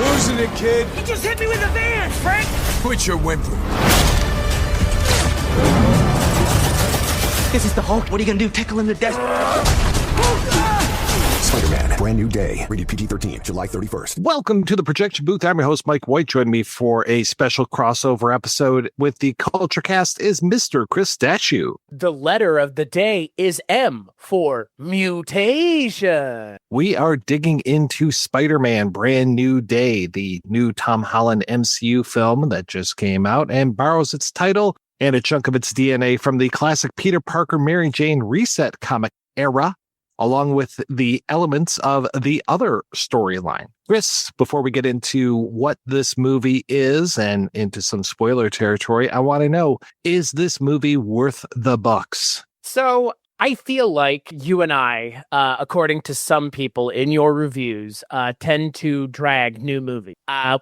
Losing it, kid. He just hit me with a van, Frank! Quit your whimpering. This is the Hulk. What are you gonna do? Tickle him to death? Spider-Man, Brand New Day, rated PG-13, July 31st. Welcome to the Projection Booth. I'm your host, Mike White. Join me for a special crossover episode with the Kulturecast is Mr. Chris Stachiw. The letter of the day is M for mutation. We are digging into Spider-Man, Brand New Day, the new Tom Holland MCU film that just came out and borrows its title and a chunk of its DNA from the classic Peter Parker, Mary Jane Reset comic era, along with the elements of the other storyline. Chris, before we get into what this movie is and into some spoiler territory, I want to know, is this movie worth the bucks? So I feel like you and I, according to some people in your reviews, tend to drag new movies,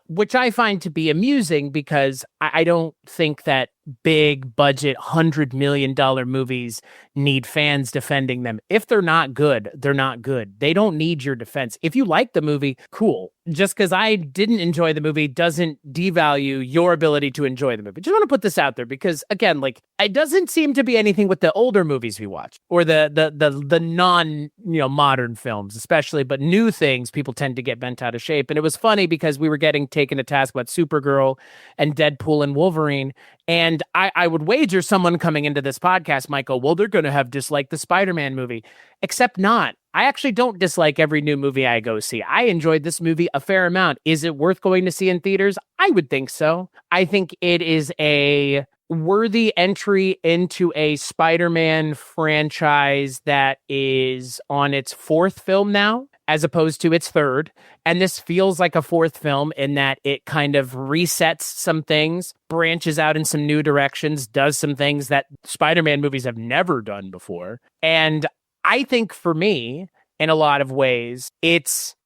which I find to be amusing because I don't think that big budget $100 million movies need fans defending them. If they're not good, they're not good. They don't need your defense. If you like the movie, cool. Just because I didn't enjoy the movie doesn't devalue your ability to enjoy the movie. Just want to put this out there because, again, like, it doesn't seem to be anything with the older movies we watch or the non modern films, especially, but new things people tend to get bent out of shape. And it was funny because we were getting taken to task about Supergirl and Deadpool and Wolverine. And I would wager someone coming into this podcast might go, well, they're going to have disliked the Spider-Man movie, except not. I actually don't dislike every new movie I go see. I enjoyed this movie a fair amount. Is it worth going to see in theaters? I would think so. I think it is a worthy entry into a Spider-Man franchise that is on its fourth film now, as opposed to its third. And this feels like a fourth film in that it kind of resets some things, branches out in some new directions, does some things that Spider-Man movies have never done before. And I think for me, in a lot of ways,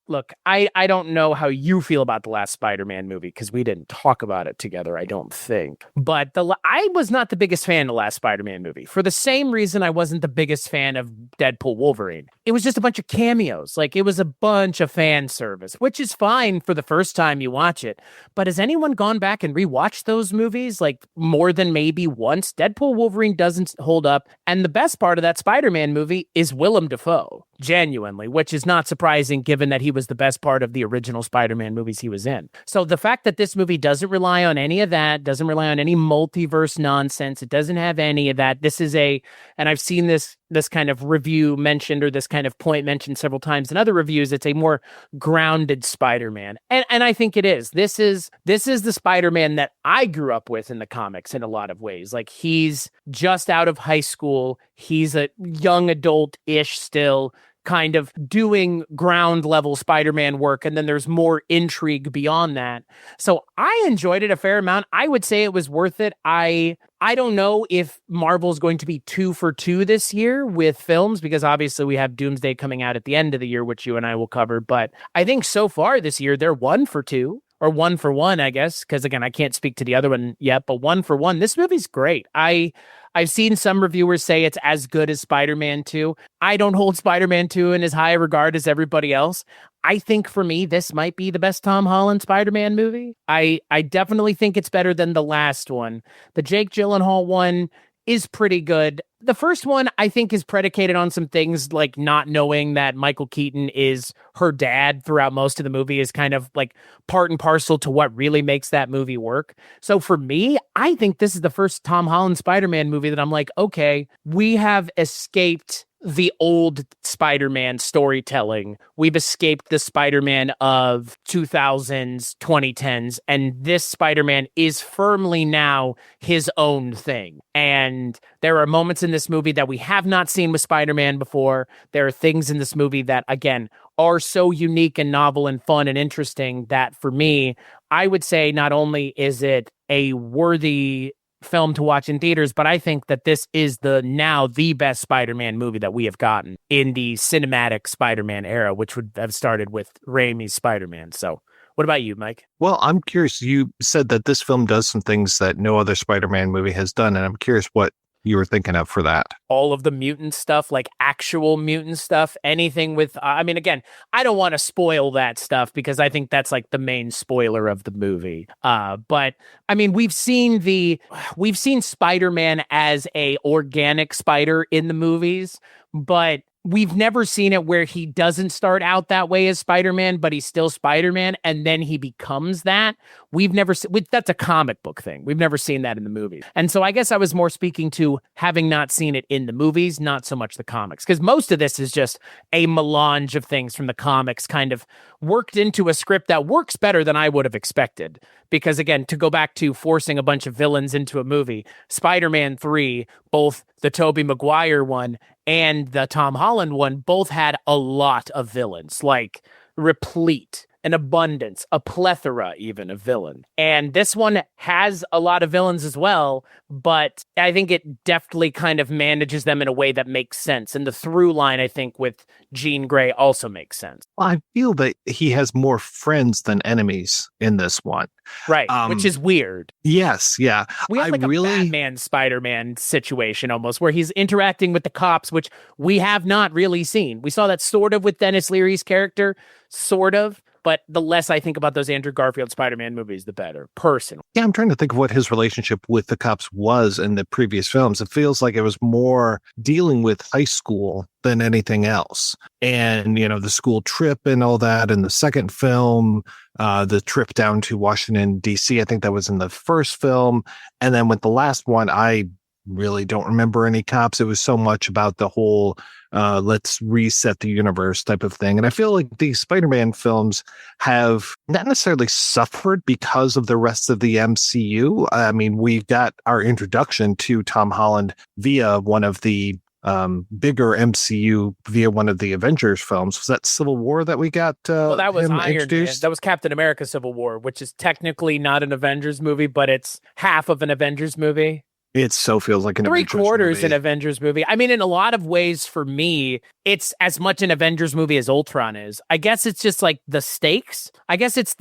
look, I don't know how you feel about the last Spider-Man movie because we didn't talk about it together, I don't think. But I was not the biggest fan of the last Spider-Man movie for the same reason I wasn't the biggest fan of Deadpool Wolverine. It was just a bunch of cameos. Like, it was a bunch of fan service, which is fine for the first time you watch it. But has anyone gone back and rewatched those movies like more than maybe once? Deadpool Wolverine doesn't hold up. And the best part of that Spider-Man movie is Willem Dafoe, genuinely, which is not surprising given that he was the best part of the original Spider-Man movies he was in. So the fact that this movie doesn't rely on any of that, doesn't rely on any multiverse nonsense, it doesn't have any of that. This is and I've seen this kind of review mentioned or this kind of point mentioned several times in other reviews, it's a more grounded Spider-Man. And I think it is. This is the Spider-Man that I grew up with in the comics in a lot of ways. Like, he's just out of high school. He's a young adult-ish still, kind of doing ground level Spider-Man work, and then there's more intrigue beyond that. So I enjoyed it a fair amount. I would say it was worth it. I don't know if Marvel's going to be 2 for 2 this year with films, because obviously we have Doomsday coming out at the end of the year, which you and I will cover. But I think so far this year, they're 1 for 2. Or 1 for 1, I guess, because again, I can't speak to the other one yet, but 1 for 1. This movie's great. I've seen some reviewers say it's as good as Spider-Man 2. I don't hold Spider-Man 2 in as high a regard as everybody else. I think for me, this might be the best Tom Holland Spider-Man movie. I definitely think it's better than the last one. The Jake Gyllenhaal one is pretty good. The first one, I think, is predicated on some things like not knowing that Michael Keaton is her dad throughout most of the movie is kind of like part and parcel to what really makes that movie work. So for me, I think this is the first Tom Holland Spider-Man movie that I'm like, okay, we have escaped the old Spider-Man storytelling. We've escaped the Spider-Man of 2000s, 2010s, and this Spider-Man is firmly now his own thing. And there are moments in this movie that we have not seen with Spider-Man before. There are things in this movie that, again, are so unique and novel and fun and interesting that for me, I would say not only is it a worthy film to watch in theaters, but I think that this is the best Spider-Man movie that we have gotten in the cinematic Spider-Man era, which would have started with Raimi's Spider-Man. So what about you, Mike? Well, I'm curious. You said that this film does some things that no other Spider-Man movie has done, and I'm curious what you were thinking of for that. All of the mutant stuff, like actual mutant stuff, anything with, I mean, again, I don't want to spoil that stuff because I think that's like the main spoiler of the movie. But I mean, we've seen Spider-Man as a organic spider in the movies, but we've never seen it where he doesn't start out that way as Spider-Man, but he's still Spider-Man, and then he becomes that. We've never seen, that's a comic book thing. We've never seen that in the movies. And so I guess I was more speaking to having not seen it in the movies, not so much the comics, because most of this is just a melange of things from the comics kind of worked into a script that works better than I would have expected. Because again, to go back to forcing a bunch of villains into a movie, Spider-Man 3, both the Tobey Maguire one and the Tom Holland one, both had a lot of villains, like replete, an abundance, a plethora even of villain. And this one has a lot of villains as well, but I think it deftly kind of manages them in a way that makes sense. And the through line, I think, with Jean Grey also makes sense. Well, I feel that he has more friends than enemies in this one. Right, which is weird. Yes, yeah. We have like a Batman Spider-Man situation almost, where he's interacting with the cops, which we have not really seen. We saw that sort of with Dennis Leary's character, sort of. But the less I think about those Andrew Garfield Spider-Man movies, the better, personally. Yeah, I'm trying to think of what his relationship with the cops was in the previous films. It feels like it was more dealing with high school than anything else. And, you know, the school trip and all that in the second film, the trip down to Washington, D.C., I think that was in the first film. And then with the last one, I really don't remember any cops. It was so much about the whole let's reset the universe type of thing. And I feel like these Spider-Man films have not necessarily suffered because of the rest of the MCU. I mean, we got our introduction to Tom Holland via one of the bigger MCU, via one of the Avengers films. Was that Civil War that we got well, that was him Iron introduced? Man. That was Captain America Civil War, which is technically not an Avengers movie, but it's half of an Avengers movie. It so feels like an Avengers movie. An Avengers movie. I mean, in a lot of ways, for me, it's as much an Avengers movie as Ultron is. I guess it's just like the stakes. I guess it's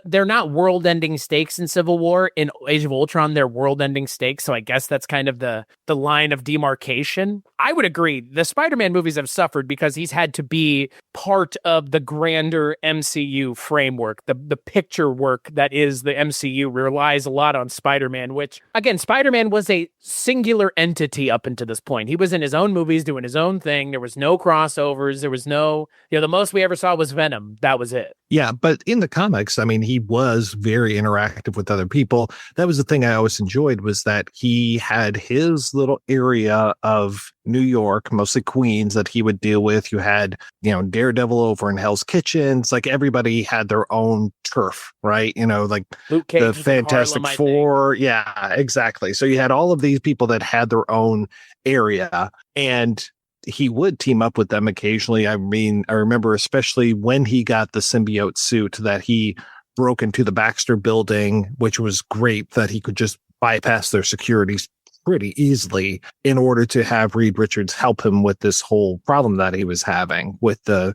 they're not world-ending stakes in Civil War. In Age of Ultron, they're world-ending stakes. So I guess that's kind of the line of demarcation. I would agree. The Spider-Man movies have suffered because he's had to be part of the grander MCU framework. The picture work that is the MCU relies a lot on Spider-Man, which, again, Spider-Man was a singular entity up until this point. He was in his own movies doing his own thing. There was no crossovers. There was no, the most we ever saw was Venom. That was it. Yeah, but in the comics, I mean, he was very interactive with other people. That was the thing I always enjoyed, was that he had his little area of New York, mostly Queens, that he would deal with. You had, Daredevil over in Hell's Kitchens. Like, everybody had their own turf, right? Like Luke Cage, the Fantastic Four. Yeah, exactly. So you had all of these people that had their own area, and he would team up with them occasionally. I mean, I remember especially when he got the symbiote suit that he broke into the Baxter building, which was great that he could just bypass their security pretty easily in order to have Reed Richards help him with this whole problem that he was having with the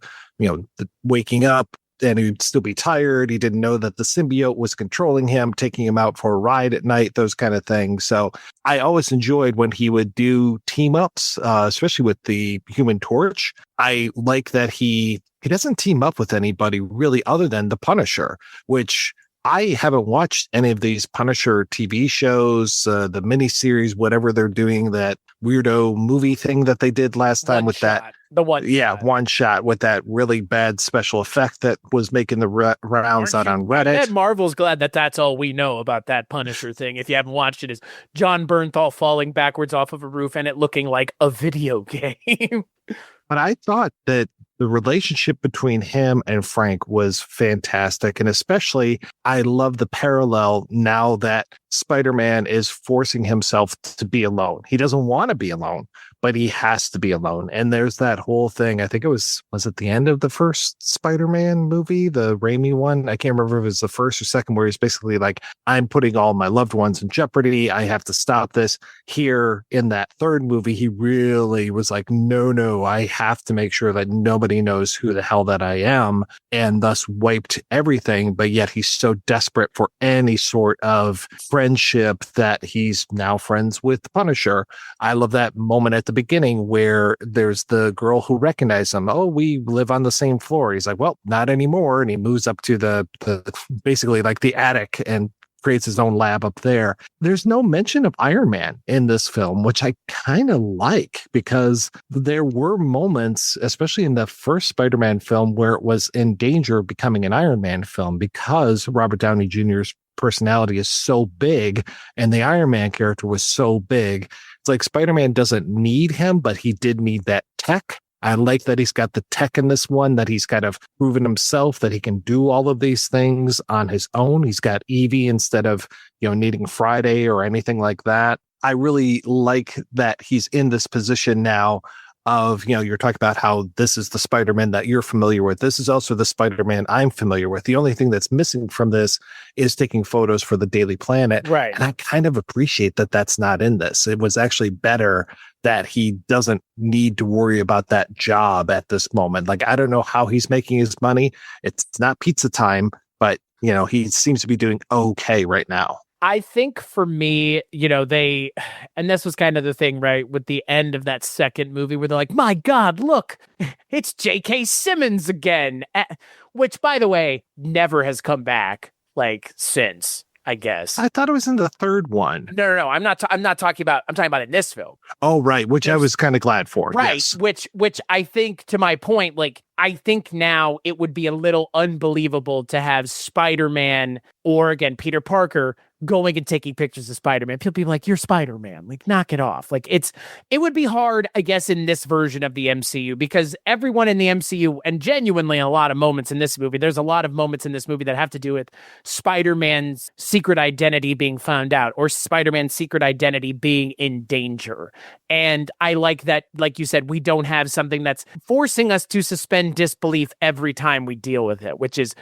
waking up. And he'd still be tired. He didn't know that the symbiote was controlling him, taking him out for a ride at night, those kind of things. So I always enjoyed when he would do team ups, especially with the Human Torch. I like that he doesn't team up with anybody really other than the Punisher, which I haven't watched any of these Punisher TV shows, the miniseries, whatever they're doing, that weirdo movie thing that they did last time with that. One shot with that really bad special effect that was making the rounds out on Reddit. Ed Marvel's glad that that's all we know about that Punisher thing. If you haven't watched it, is John Bernthal falling backwards off of a roof and it looking like a video game. But I thought that the relationship between him and Frank was fantastic. And especially, I love the parallel now that Spider-Man is forcing himself to be alone. He doesn't want to be alone, but he has to be alone. And there's that whole thing. I think it was it the end of the first Spider-Man movie, the Raimi one? I can't remember if it was the first or second, where he's basically like, I'm putting all my loved ones in jeopardy. I have to stop this. Here in that third movie, he really was like, no, I have to make sure that nobody knows who the hell that I am, and thus wiped everything. But yet he's so desperate for any sort of friendship friendship that he's now friends with the Punisher. I love that moment at the beginning where there's the girl who recognizes him. Oh, we live on the same floor. He's like, well, not anymore. And he moves up to the basically like the attic and creates his own lab up there. There's no mention of Iron Man in this film, which I kind of like, because there were moments, especially in the first Spider-Man film, where it was in danger of becoming an Iron Man film because Robert Downey Jr.'s personality is so big and the Iron Man character was so big. It's like Spider-Man doesn't need him, but he did need that tech. I like that he's got the tech in this one, that he's kind of proven himself that he can do all of these things on his own. He's got Evie instead of, needing Friday or anything like that. I really like that he's in this position now of, you're talking about how this is the Spider-Man that you're familiar with. This is also the Spider-Man I'm familiar with. The only thing that's missing from this is taking photos for the Daily Planet. Right. And I kind of appreciate that that's not in this. It was actually better that he doesn't need to worry about that job at this moment. Like, I don't know how he's making his money. It's not pizza time, but, he seems to be doing okay right now. I think for me, and this was kind of the thing, right, with the end of that second movie where they're like, my God, look, it's J.K. Simmons again, which, by the way, never has come back, since, I guess. I thought it was in the third one. No. I'm talking about in this film. Oh, right. Which I was kind of glad for. Right. Yes. Which I think, to my point, I think now it would be a little unbelievable to have Spider-Man or, again, Peter Parker going and taking pictures of Spider-Man. People be like, you're Spider-Man. Knock it off. It would be hard, I guess, in this version of the MCU, because everyone in the MCU, and genuinely a lot of moments in this movie, there's a lot of moments in this movie that have to do with Spider-Man's secret identity being found out, or Spider-Man's secret identity being in danger. And I like that, like you said, we don't have something that's forcing us to suspend disbelief every time we deal with it, which is,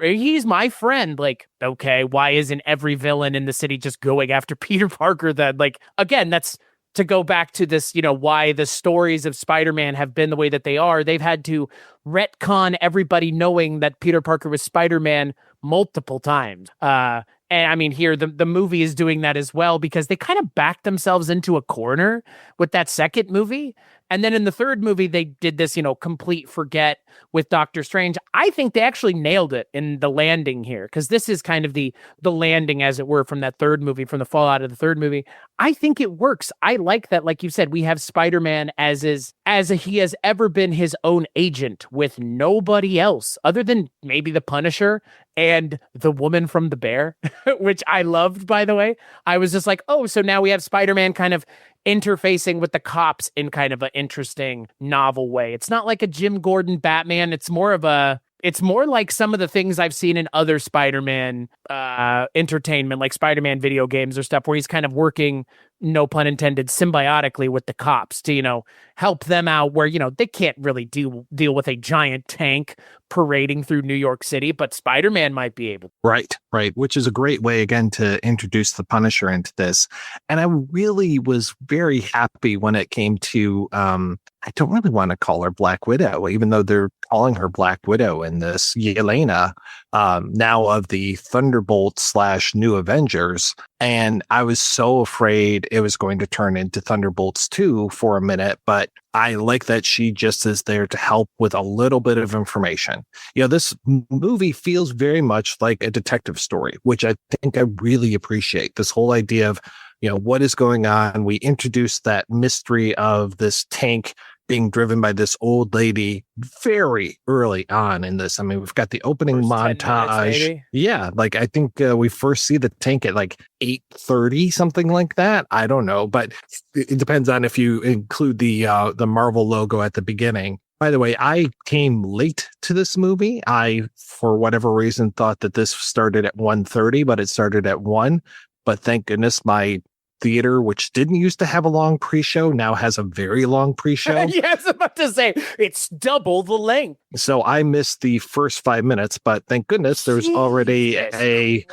he's my friend. Okay, why isn't every villain in the city just going after Peter Parker then? Again, that's to go back to this, why the stories of Spider-Man have been the way that they are. They've had to retcon everybody knowing that Peter Parker was Spider-Man multiple times. And I mean, here, the movie is doing that as well, because they kind of backed themselves into a corner with that second movie. And then in the third movie, they did this, complete forget with Doctor Strange. I think they actually nailed it in the landing here, because this is kind of the landing, as it were, from that third movie, from the fallout of the third movie. I think it works. I like that, like you said, we have Spider-Man as he has ever been his own agent, with nobody else other than maybe the Punisher and the woman from The Bear, which I loved, by the way. I was just like, oh, so now we have Spider-Man kind of interfacing with the cops in kind of an interesting, novel way. It's not like a Jim Gordon Batman. It's more like some of the things I've seen in other Spider-Man entertainment, like Spider-Man video games or stuff, where he's kind of working, no pun intended, symbiotically with the cops to, help them out where, they can't really deal with a giant tank parading through New York City, but Spider-Man might be able. Right. Which is a great way, again, to introduce the Punisher into this. And I really was very happy when it came to, I don't really want to call her Black Widow, even though they're calling her Black Widow in this, Yelena, now of the Thunderbolt / New Avengers. And I was so afraid it was going to turn into Thunderbolts 2 for a minute, but I like that she just is there to help with a little bit of information. This movie feels very much like a detective story, which I think I really appreciate. This whole idea of, what is going on? We introduced that mystery of this tank being driven by this old lady very early on in this. I mean, we've got the opening montage. Yeah, I think we first see the tank at 8:30, something like that. I don't know, but it depends on if you include the Marvel logo at the beginning. By the way, I came late to this movie. I, for whatever reason, thought that this started at 1:30, but it started at 1. But thank goodness my theater, which didn't used to have a long pre-show, now has a very long pre-show. Yes, I was about to say, it's double the length. So I missed the first 5 minutes, but thank goodness there's already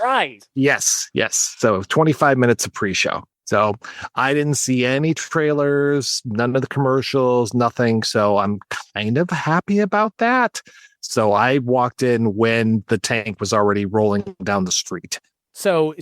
Right. Yes. So 25 minutes of pre-show. So I didn't see any trailers, none of the commercials, nothing. So I'm kind of happy about that. So I walked in when the tank was already rolling down the street. So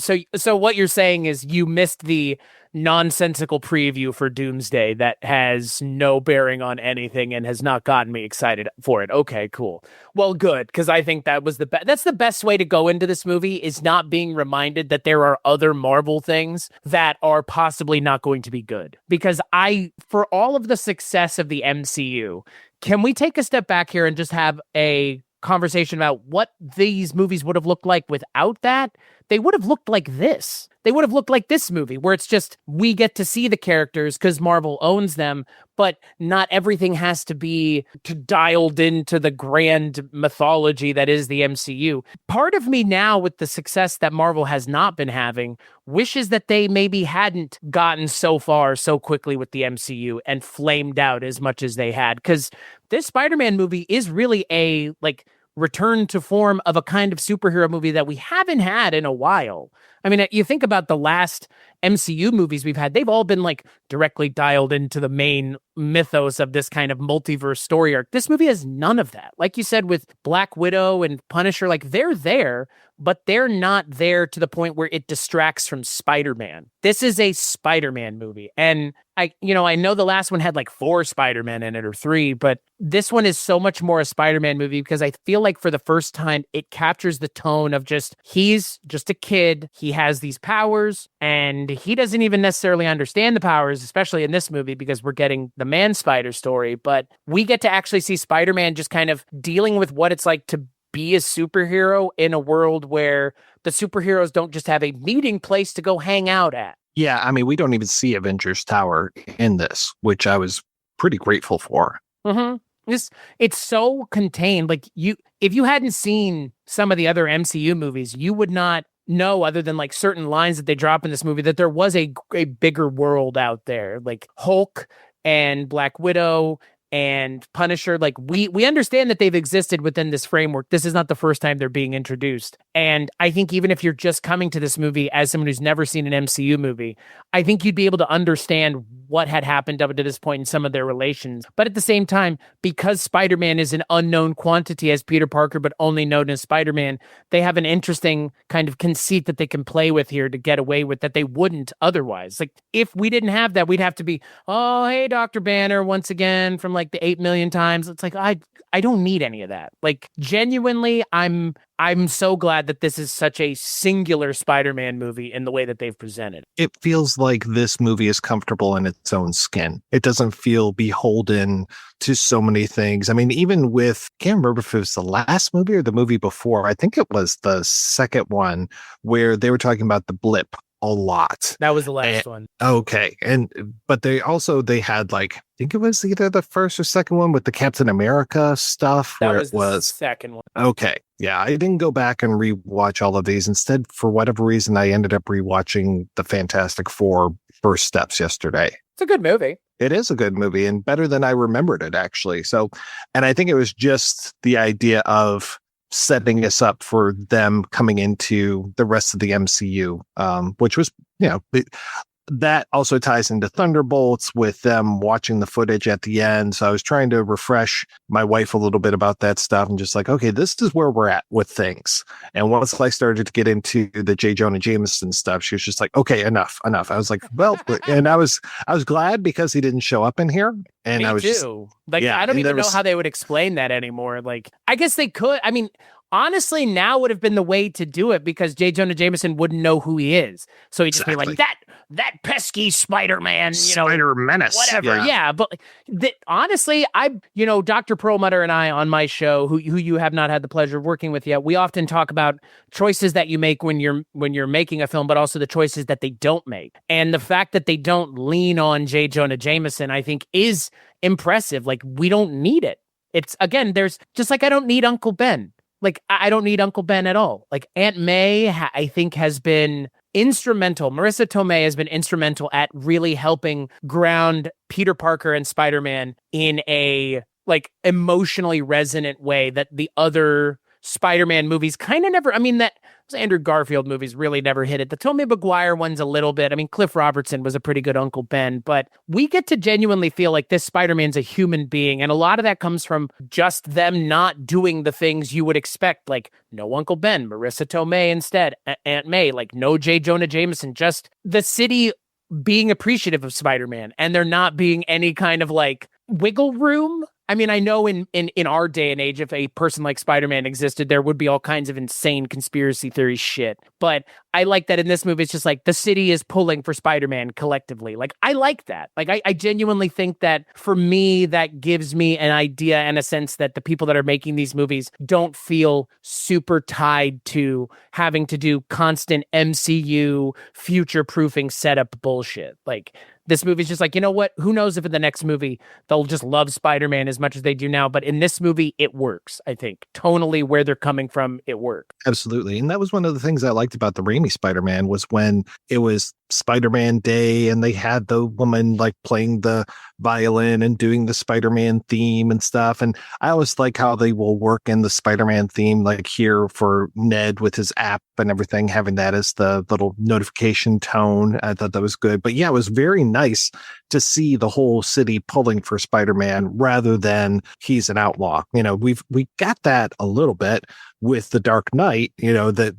what you're saying is you missed the nonsensical preview for Doomsday that has no bearing on anything and has not gotten me excited for it. Okay, cool. Well, good, because I think that was that's the best way to go into this movie, is not being reminded that there are other Marvel things that are possibly not going to be good. Because for all of the success of the MCU, can we take a step back here and just have a conversation about what these movies would have looked like without that? They would have looked like this. They would have looked like this movie, where it's just, we get to see the characters because Marvel owns them, but not everything has to be dialed into the grand mythology that is the MCU. Part of me now, with the success that Marvel has not been having, wishes that they maybe hadn't gotten so far so quickly with the MCU and flamed out as much as they had. Because this Spider-Man movie is really a, return to form of a kind of superhero movie that we haven't had in a while. I mean, you think about the last MCU movies we've had, they've all been directly dialed into the main mythos of this kind of multiverse story arc. This movie has none of that. Like you said, with Black Widow and Punisher, they're there, but they're not there to the point where it distracts from Spider-Man. This is a Spider-Man movie. And I know the last one had 4 Spider-Men in it, or 3, but this one is so much more a Spider-Man movie because I feel like for the first time it captures the tone of he's just a kid. He has these powers and he doesn't even necessarily understand the powers, especially in this movie, because we're getting the Man-Spider story, but we get to actually see Spider-Man just kind of dealing with what it's like to be a superhero in a world where the superheroes don't just have a meeting place to go hang out at. Yeah, I mean, we don't even see Avengers Tower in this, which I was pretty grateful for. Mm-hmm. It's so contained. If you hadn't seen some of the other MCU movies, you would not know, other than certain lines that they drop in this movie, that there was a bigger world out there. Hulk and Black Widow and Punisher, we understand that they've existed within this framework. This is not the first time they're being introduced. And I think even if you're just coming to this movie as someone who's never seen an MCU movie, I think you'd be able to understand what had happened up to this point in some of their relations. But at the same time, because Spider-Man is an unknown quantity as Peter Parker, but only known as Spider-Man, they have an interesting kind of conceit that they can play with here to get away with that they wouldn't otherwise. If we didn't have that, we'd have to be, oh, hey, Dr. Banner, once again, from the 8 million times. It's I don't need any of that. Genuinely, I'm so glad that this is such a singular Spider-Man movie in the way that they've presented. It feels like this movie is comfortable in its own skin. It doesn't feel beholden to so many things. I mean, even with, I can't remember if it was the last movie or the movie before. I think it was the second one where they were talking about the blip a lot. That was the last one. Okay. But they had I think it was either the first or second one with the Captain America stuff. That where was it was the second one. Okay. Yeah. I didn't go back and rewatch all of these. Instead, for whatever reason, I ended up rewatching the Fantastic Four First Steps yesterday. It's a good movie. It is a good movie, and better than I remembered it, actually. So, and I think it was just the idea of setting us up for them coming into the rest of the MCU, which was, that also ties into Thunderbolts with them watching the footage at the end. So I was trying to refresh my wife a little bit about that stuff and just okay, this is where we're at with things. And once I started to get into the J. Jonah Jameson stuff, she was just okay, enough. I was well, and I was glad because he didn't show up in here. And Me I was too. I don't even know how they would explain that anymore. I guess they could. I mean, honestly, now would have been the way to do it because J. Jonah Jameson wouldn't know who he is. So he'd just be that pesky Spider-Man, Spider Menace. Whatever. Yeah. But honestly, Dr. Perlmutter and I on my show, who you have not had the pleasure of working with yet, we often talk about choices that you make when you're making a film, but also the choices that they don't make. And the fact that they don't lean on J. Jonah Jameson, I think, is impressive. We don't need it. It's, again, there's just I don't need Uncle Ben. I don't need Uncle Ben at all. Aunt May, I think, has been instrumental. Marissa Tomei has been instrumental at really helping ground Peter Parker and Spider-Man in a emotionally resonant way that the other Spider-Man movies kind of never, I mean, that those Andrew Garfield movies really never hit it. The Tobey Maguire one's a little bit. I mean, Cliff Robertson was a pretty good Uncle Ben, but we get to genuinely feel like this Spider-Man's a human being. And a lot of that comes from just them not doing the things you would expect, like no Uncle Ben, Marissa Tomei instead, Aunt May, like no J. Jonah Jameson, just the city being appreciative of Spider-Man and there not being any kind of like wiggle room. I mean, I know in our day and age, if a person like Spider-Man existed, there would be all kinds of insane conspiracy theory shit. But I like that in this movie, it's just like the city is pulling for Spider-Man collectively. Like, I like that. Like, I genuinely think that for me, that gives me an idea and a sense that the people that are making these movies don't feel super tied to having to do constant MCU future-proofing setup bullshit. Like, this movie's just like, you know what? Who knows if in the next movie they'll just love Spider-Man as much as they do now. But in this movie, it works, I think. Tonally, where they're coming from, it works. Absolutely. And that was one of the things I liked about the Raimi Spider-Man was when it was Spider-Man Day and they had the woman like playing the violin and doing the Spider-Man theme and stuff. And I always like how they will work in the Spider-Man theme, like here for Ned with his app and everything, having that as the little notification tone. I thought that was good. But yeah, it was very nice to see the whole city pulling for Spider-Man rather than he's an outlaw. You know, we got that a little bit with The Dark Knight, you know, that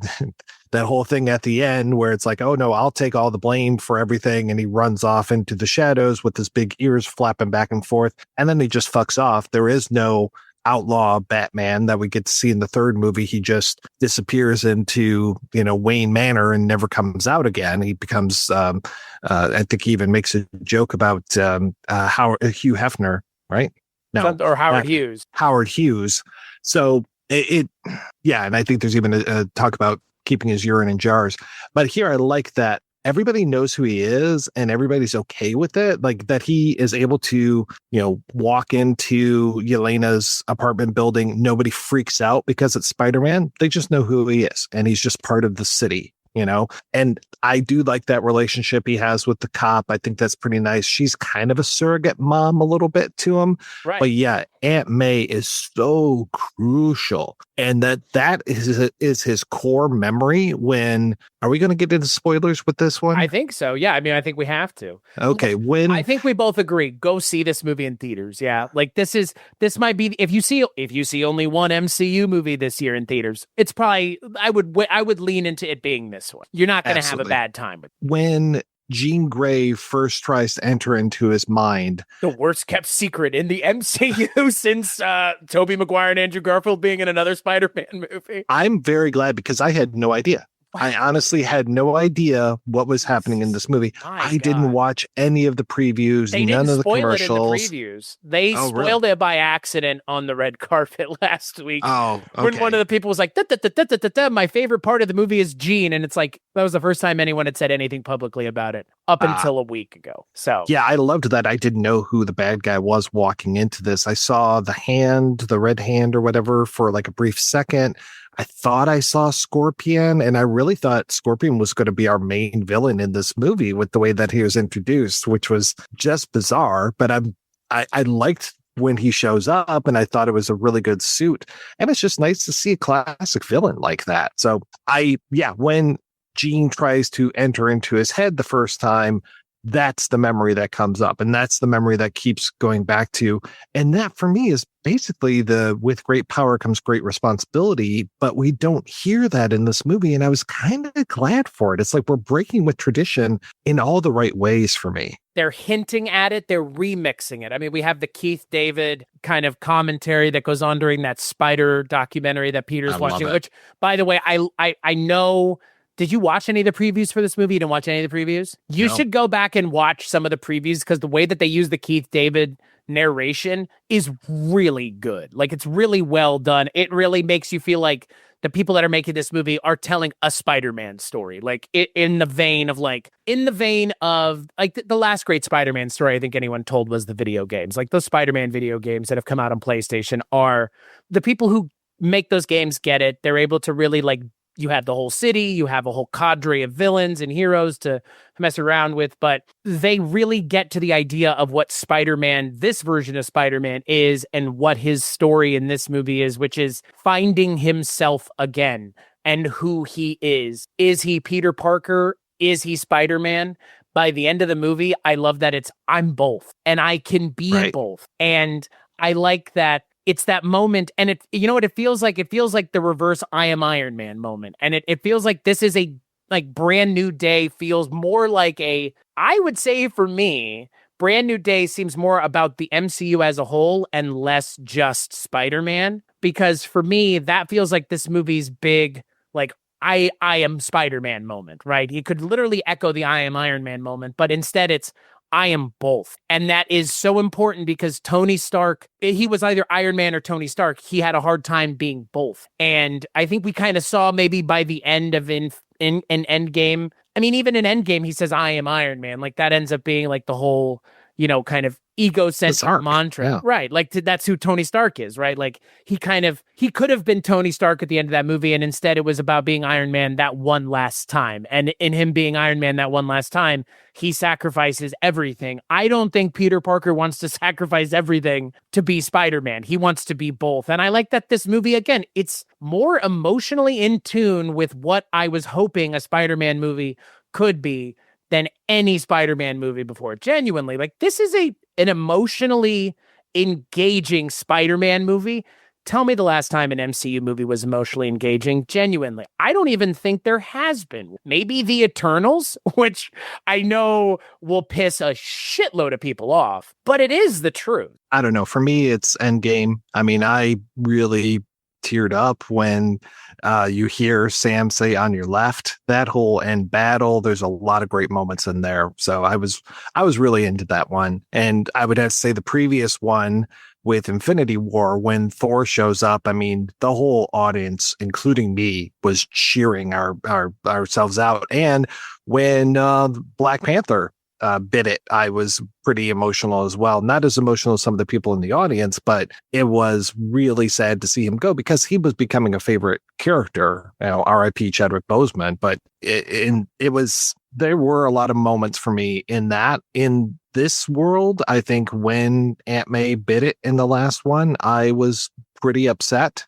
that whole thing at the end where it's like, oh no, I'll take all the blame for everything. And he runs off into the shadows with his big ears flapping back and forth. And then he just fucks off. There is no outlaw Batman that we get to see in the third movie. He just disappears into, you know, Wayne Manor and never comes out again. He becomes, I think he even makes a joke about Hugh Hefner, right? No, or Howard Hughes. Howard Hughes. So yeah, and I think there's even a talk about keeping his urine in jars. But here I like that everybody knows who he is and everybody's okay with it. Like that he is able to, you know, walk into Yelena's apartment building. Nobody freaks out because it's Spider-Man. They just know who he is and he's just part of the city, you know? And I do like that relationship he has with the cop. I think that's pretty nice. She's kind of a surrogate mom a little bit to him. Right. But yeah, Aunt May is so crucial. And that is his core memory when, are we going to get into spoilers with this one? I think so. Yeah. I mean, I think we have to. Okay. I think we both agree. Go see this movie in theaters. Yeah. Like this might be, if you see only one MCU movie this year in theaters, it's probably, I would lean into it being this one. You're not going to have a bad time with it. When Jean Grey first tries to enter into his mind, the worst kept secret in the MCU since Tobey Maguire and Andrew Garfield being in another Spider-Man movie. I'm very glad because I had no idea. I honestly had no idea what was happening in this movie. I didn't watch any of the previews, none of the commercials. It in the previews. They spoiled it by accident on the red carpet last week. Oh, okay. When one of the people was like, my favorite part of the movie is Jean. And it's like, that was the first time anyone had said anything publicly about it up until a week ago. So yeah, I loved that. I didn't know who the bad guy was walking into this. I saw the red hand or whatever for like a brief second. I thought I saw Scorpion, and I really thought Scorpion was going to be our main villain in this movie with the way that he was introduced, which was just bizarre. But I liked when he shows up, and I thought it was a really good suit. And it's just nice to see a classic villain like that. So when Jean tries to enter into his head the first time, that's the memory that comes up, and that's the memory that keeps going back to. And that for me is basically with great power comes great responsibility, but we don't hear that in this movie. And I was kind of glad for it. It's like we're breaking with tradition in all the right ways for me. They're hinting at it. They're remixing it. I mean, we have the Keith David kind of commentary that goes on during that Spider documentary that Peter's watching, which, by the way, I know. Did you watch any of the previews for this movie? You didn't watch any of the previews? You should go back and watch some of the previews because the way that they use the Keith David narration is really good. Like, it's really well done. It really makes you feel like the people that are making this movie are telling a Spider-Man story. Like, in the vein of like the last great Spider-Man story I think anyone told was the video games. Like, those Spider-Man video games that have come out on PlayStation are the people who make those games get it. They're able to really like you have the whole city, you have a whole cadre of villains and heroes to mess around with, but they really get to the idea of what Spider-Man, this version of Spider-Man, is and what his story in this movie is, which is finding himself again and who he is. Is he Peter Parker? Is he Spider-Man? By the end of the movie, I love that I'm both and I can be both. And I like that it's that moment, and it, you know what it feels like? It feels like the reverse I Am Iron Man moment. And it feels like this is a like brand new day, feels more like I would say for me, Brand New Day seems more about the MCU as a whole and less just Spider-Man. Because for me, that feels like this movie's big, like, I am Spider-Man moment, right? He could literally echo the I am Iron Man moment, but instead it's I am both. And that is so important because Tony Stark, he was either Iron Man or Tony Stark. He had a hard time being both. And I think we kind of saw maybe by the end of in Endgame. I mean, even in Endgame, he says, I am Iron Man. Like that ends up being like the whole, you know, kind of egocentric mantra. Yeah. Right. Like that's who Tony Stark is, right? Like he could have been Tony Stark at the end of that movie. And instead it was about being Iron Man that one last time. And in him being Iron Man that one last time, he sacrifices everything. I don't think Peter Parker wants to sacrifice everything to be Spider-Man. He wants to be both. And I like that this movie, again, it's more emotionally in tune with what I was hoping a Spider-Man movie could be than any Spider-Man movie before. Genuinely, like this is an emotionally engaging Spider-Man movie. Tell me the last time an MCU movie was emotionally engaging. Genuinely, I don't even think there has been. Maybe The Eternals, which I know will piss a shitload of people off, but it is the truth. I don't know. For me, it's Endgame. I mean, I really teared up when you hear Sam say on your left, that whole end battle. There's a lot of great moments in there. So I was really into that one. And I would have to say the previous one with Infinity War, when Thor shows up, I mean, the whole audience, including me, was cheering ourselves out. And when Black Panther bit it, I was pretty emotional as well. Not as emotional as some of the people in the audience, but it was really sad to see him go because he was becoming a favorite character. You know, R.I.P. Chadwick Boseman. But there were a lot of moments for me in that. In this world, I think when Aunt May bit it in the last one, I was pretty upset.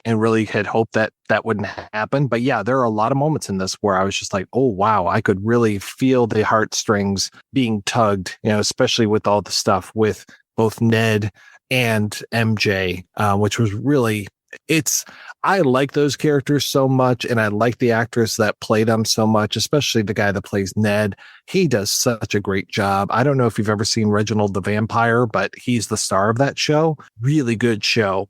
And really had hoped that wouldn't happen. But yeah, there are a lot of moments in this where I was just like, oh, wow, I could really feel the heartstrings being tugged, you know, especially with all the stuff with both Ned and MJ, which was really, I like those characters so much. And I like the actress that played them so much, especially the guy that plays Ned. He does such a great job. I don't know if you've ever seen Reginald the Vampire, but he's the star of that show. Really good show,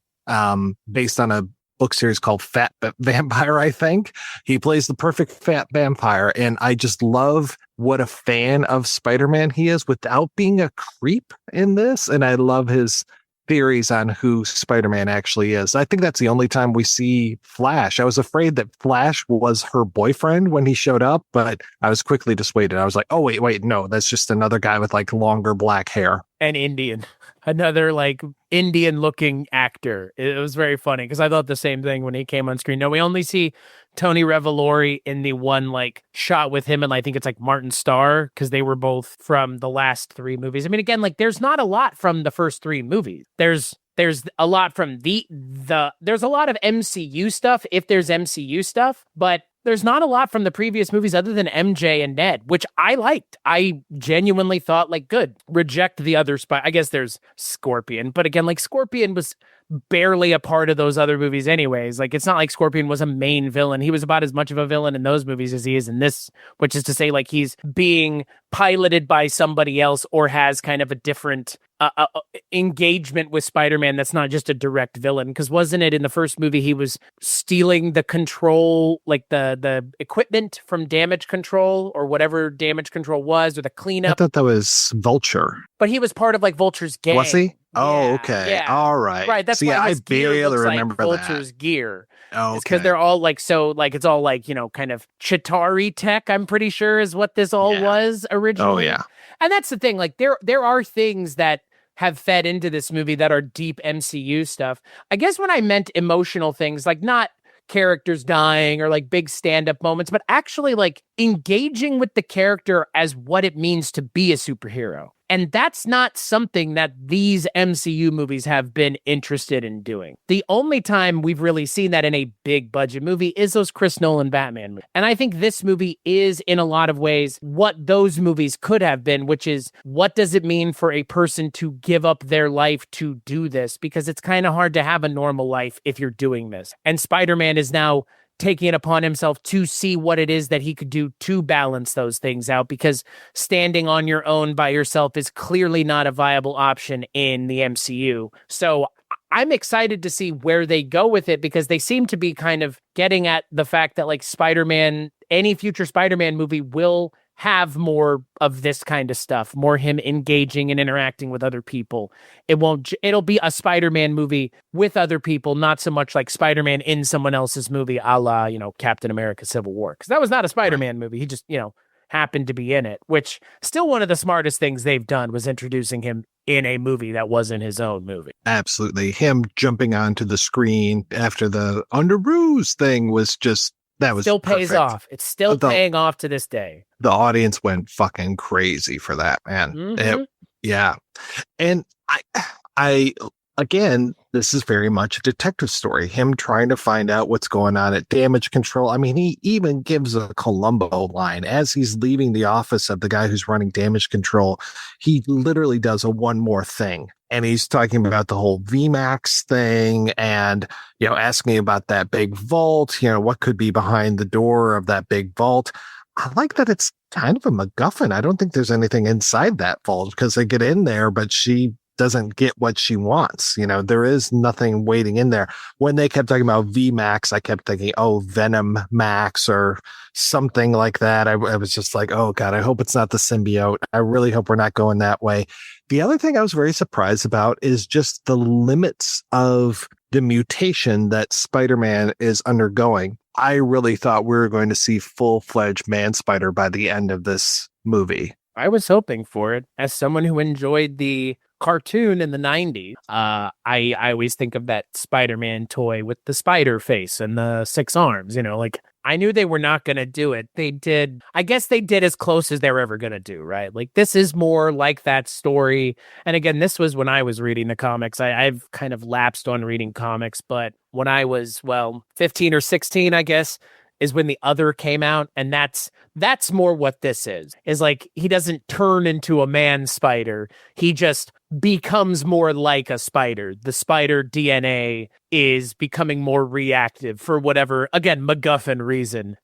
based on a book series called Fat Vampire, I think. He plays the perfect fat vampire, and I just love what a fan of Spider-Man he is without being a creep in this, and I love his theories on who Spider-Man actually is. I think that's the only time we see Flash. I was afraid that Flash was her boyfriend when he showed up, but I was quickly dissuaded. I was like, oh, wait, no, that's just another guy with like longer black hair. An Indian. Another like Indian looking actor. It was very funny because I thought the same thing when he came on screen. No, we only see Tony Revolori in the one like shot with him, and I think it's like Martin Starr because they were both from the last three movies. I mean, again, like there's not a lot from the first three movies. There's a lot from there's a lot of MCU stuff if there's MCU stuff, but there's not a lot from the previous movies other than MJ and Ned, which I liked. I genuinely thought, like, good. Reject the other I guess there's Scorpion, but again, like Scorpion was barely a part of those other movies anyways. Like, it's not like Scorpion was a main villain. He was about as much of a villain in those movies as he is in this, which is to say, like, he's being piloted by somebody else or has kind of a different engagement with Spider-Man that's not just a direct villain. Because wasn't it in the first movie he was stealing the control, like the equipment from Damage Control or whatever Damage Control was, or the cleanup? I thought that was Vulture. But he was part of like Vulture's gang. Was he? Oh, Yeah, okay. yeah. All right. Right. That's why his I barely gear looks remember like that. Vulture's gear. Oh, It's because they're all like, so like, it's all like, you know, kind of Chitauri tech, I'm pretty sure is what this all was originally. Oh, yeah. And that's the thing. Like there are things that have fed into this movie that are deep MCU stuff. I guess when I meant emotional things, like not characters dying or like big stand-up moments, but actually like engaging with the character as what it means to be a superhero. And that's not something that these MCU movies have been interested in doing. The only time we've really seen that in a big budget movie is those Chris Nolan Batman movies. And I think this movie is, in a lot of ways, what those movies could have been, which is, what does it mean for a person to give up their life to do this? Because it's kind of hard to have a normal life if you're doing this. And Spider-Man is now taking it upon himself to see what it is that he could do to balance those things out, because standing on your own by yourself is clearly not a viable option in the MCU. So I'm excited to see where they go with it, because they seem to be kind of getting at the fact that like Spider-Man, any future Spider-Man movie will have more of this kind of stuff, more him engaging and interacting with other people. It'll be a Spider-Man movie with other people, not so much like Spider-Man in someone else's movie, a la, Captain America Civil War. Because that was not a Spider-Man movie. He just, happened to be in it, which still one of the smartest things they've done was introducing him in a movie that wasn't his own movie. Absolutely. Him jumping onto the screen after the Under Ruse thing was just, that was still pays perfect. off. It's still paying off to this day. The audience went fucking crazy for that, man. Mm-hmm. Yeah. And I again, this is very much a detective story. Him trying to find out what's going on at Damage Control. I mean, he even gives a Columbo line as he's leaving the office of the guy who's running Damage Control. He literally does a one more thing. And he's talking about the whole VMAX thing and, asking about that big vault, what could be behind the door of that big vault. I like that it's kind of a MacGuffin. I don't think there's anything inside that vault, because they get in there, but she doesn't get what she wants. There is nothing waiting in there. When they kept talking about VMAX, I kept thinking, Venom Max or something like that. I was just like, oh God, I hope it's not the symbiote. I really hope we're not going that way. The other thing I was very surprised about is just the limits of the mutation that Spider-Man is undergoing. I really thought we were going to see full-fledged Man-Spider by the end of this movie. I was hoping for it. As someone who enjoyed the cartoon in the 90s, I always think of that Spider-Man toy with the spider face and the 6 arms, I knew they were not going to do it. I guess they did as close as they were ever going to do, right? Like, this is more like that story. And again, this was when I was reading the comics. I've kind of lapsed on reading comics, but when I was, 15 or 16, I guess, is when the Other came out. And that's more what this is like, he doesn't turn into a man spider. He just becomes more like a spider. The spider DNA is becoming more reactive for whatever, again, MacGuffin reason.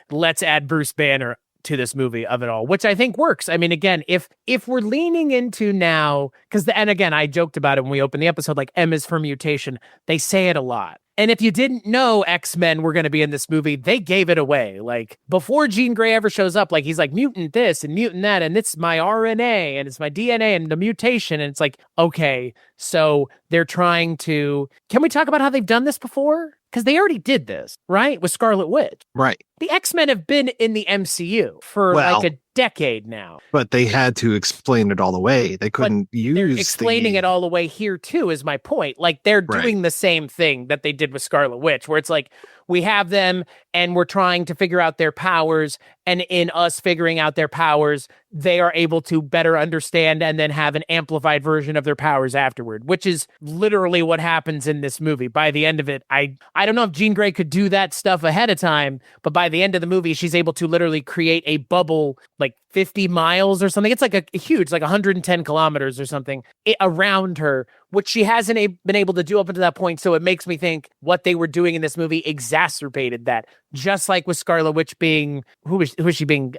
Let's add Bruce Banner to this movie of it all, which I think works. I mean, again, if we're leaning into now, and again, I joked about it when we opened the episode, like M is for mutation. They say it a lot. And if you didn't know X-Men were going to be in this movie, they gave it away. Like, before Jean Grey ever shows up, like, he's like, mutant this and mutant that, and it's my RNA, and it's my DNA, and the mutation, and it's like, okay, so they're trying to... Can we talk about how they've done this before? Because they already did this, right? With Scarlet Witch. Right. The X-Men have been in the MCU for like a decade now. But they had to explain it all the way. They couldn't use explaining it all the way here too is my point. Like, they're doing the same thing that they did with Scarlet Witch, where it's like, we have them and we're trying to figure out their powers, and in us figuring out their powers, they are able to better understand and then have an amplified version of their powers afterward, which is literally what happens in this movie. By the end of it, I don't know if Jean Grey could do that stuff ahead of time, but by the end of the movie, she's able to literally create a bubble like 50 miles or something. It's like a huge, like 110 kilometers or something around her, which she hasn't been able to do up until that point. So it makes me think what they were doing in this movie exacerbated that. Just like with Scarlet Witch being, who was she being?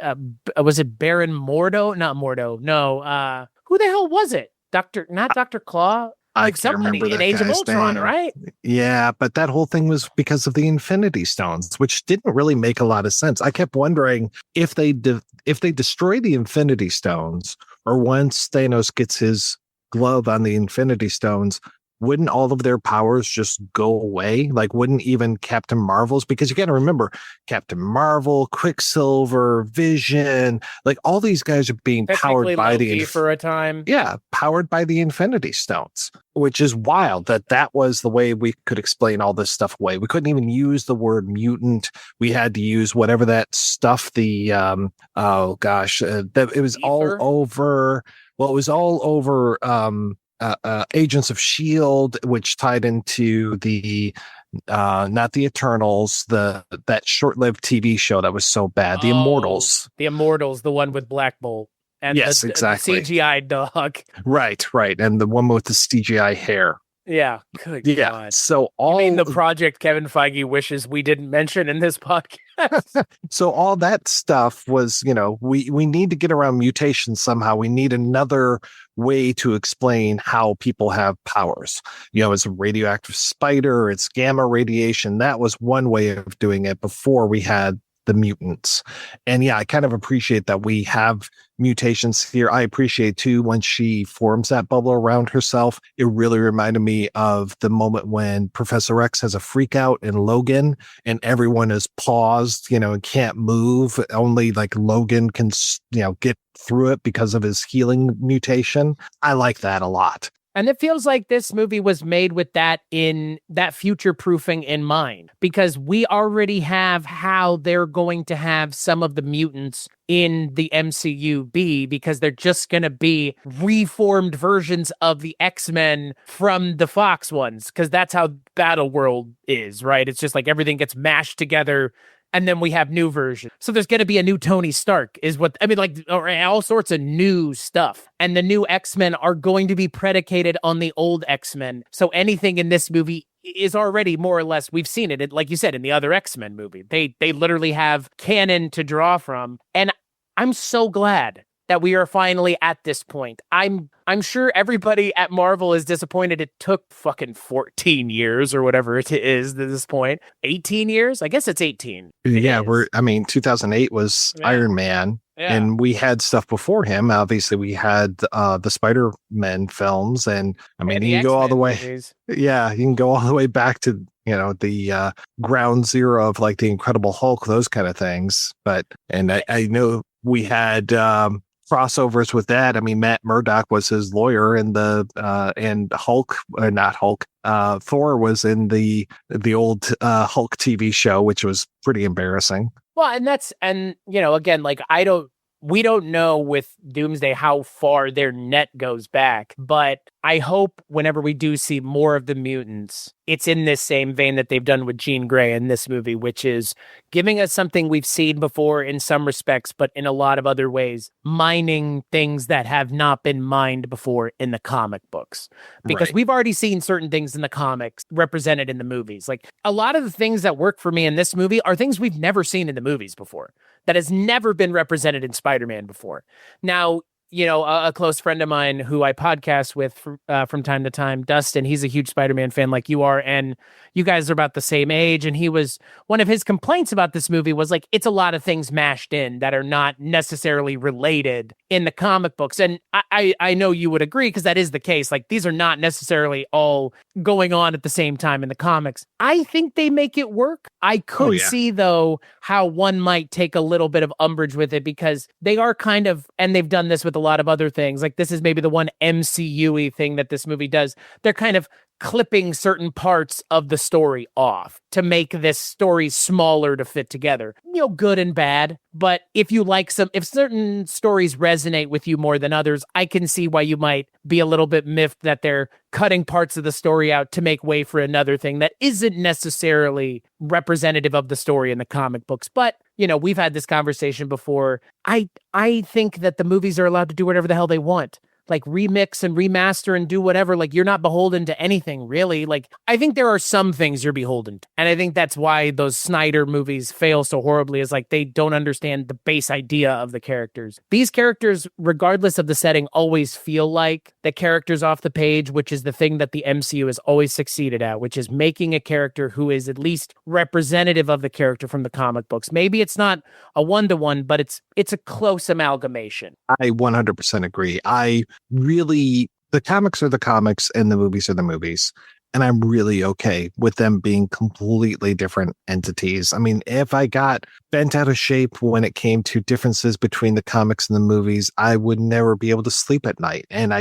Was it Baron Mordo? Not Mordo. No. Who the hell was it? Not Dr. Claw? Like somebody in Age of Ultron, right? Yeah, but that whole thing was because of the Infinity Stones, which didn't really make a lot of sense. I kept wondering if they destroy the Infinity Stones, or once Thanos gets his glove on the Infinity Stones, wouldn't all of their powers just go away? Like, wouldn't even Captain Marvel's, because you got to remember, Captain Marvel, Quicksilver, Vision, like all these guys are being powered by Loki for a time. Yeah, powered by the Infinity Stones, which is wild that was the way we could explain all this stuff away. We couldn't even use the word mutant. We had to use whatever that stuff, it was all over. Well, it was all over Agents of S.H.I.E.L.D., which tied into the not the Eternals, that short-lived TV show that was so bad, The Immortals. The Immortals, the one with Black Bolt. And yes, the exactly. CGI dog. Right. And the one with the CGI hair. Yeah. Good God. So the project Kevin Feige wishes we didn't mention in this podcast. So all that stuff was, we need to get around mutations somehow. We need another way to explain how people have powers. It's a radioactive spider, it's gamma radiation. That was one way of doing it before we had the mutants. And I kind of appreciate that we have mutations here. I appreciate too when she forms that bubble around herself. It really reminded me of the moment when Professor X has a freak out in Logan and everyone is paused, and can't move. Only like Logan can, get through it because of his healing mutation. I like that a lot. And it feels like this movie was made with that future proofing in mind, because we already have how they're going to have some of the mutants in the MCU be, because they're just going to be reformed versions of the X-Men from the Fox ones, because that's how Battleworld is, right? It's just like everything gets mashed together. And then we have new versions. So there's going to be a new Tony Stark or all sorts of new stuff. And the new X-Men are going to be predicated on the old X-Men. So anything in this movie is already more or less, we've seen it, like you said, in the other X-Men movie. They literally have canon to draw from. And I'm so glad that we are finally at this point. I'm sure everybody at Marvel is disappointed it took fucking 14 years or whatever it is to this point. 18 years? I guess it's 18. Yeah, 2008 was Iron Man. Yeah. And we had stuff before him. Obviously, we had the Spider-Man films, and you can go all the way. Movies. Yeah, you can go all the way back to the ground zero of like the Incredible Hulk, those kind of things. I know we had crossovers with that. Matt Murdock was his lawyer, and and Hulk, or not Hulk, Thor was in the old Hulk TV show, which was pretty embarrassing. Well, again, like we don't know with Doomsday how far their net goes back, but I hope whenever we do see more of the mutants, it's in this same vein that they've done with Jean Grey in this movie, which is giving us something we've seen before in some respects, but in a lot of other ways, mining things that have not been mined before in the comic books. Because we've already seen certain things in the comics represented in the movies. Like a lot of the things that work for me in this movie are things we've never seen in the movies before, that has never been represented in Spider-Man before. Now, a close friend of mine who I podcast with from time to time, Destin, he's a huge Spider-Man fan like you are, and you guys are about the same age, and one of his complaints about this movie was like, it's a lot of things mashed in that are not necessarily related in the comic books. And I know you would agree, because that is the case. Like, these are not necessarily all going on at the same time in the comics. I think they make it work. I could see, though, how one might take a little bit of umbrage with it, because they are kind of, and they've done this with a lot of other things. Like, this is maybe the one MCU-y thing that this movie does. They're kind of clipping certain parts of the story off to make this story smaller to fit together. Good and bad. But if certain stories resonate with you more than others, I can see why you might be a little bit miffed that they're cutting parts of the story out to make way for another thing that isn't necessarily representative of the story in the comic books. But, we've had this conversation before. I think that the movies are allowed to do whatever the hell they want. Like, remix and remaster and do whatever. Like, you're not beholden to anything, really. Like, I think there are some things you're beholden to. And I think that's why those Snyder movies fail so horribly, is like they don't understand the base idea of the characters. These characters, regardless of the setting, always feel like the characters off the page, which is the thing that the MCU has always succeeded at, which is making a character who is at least representative of the character from the comic books. Maybe it's not a one-to-one, but it's a close amalgamation. I 100% agree. I really The comics are the comics and the movies are the movies. And I'm really okay with them being completely different entities. I mean, if I got bent out of shape when it came to differences between the comics and the movies, I would never be able to sleep at night. And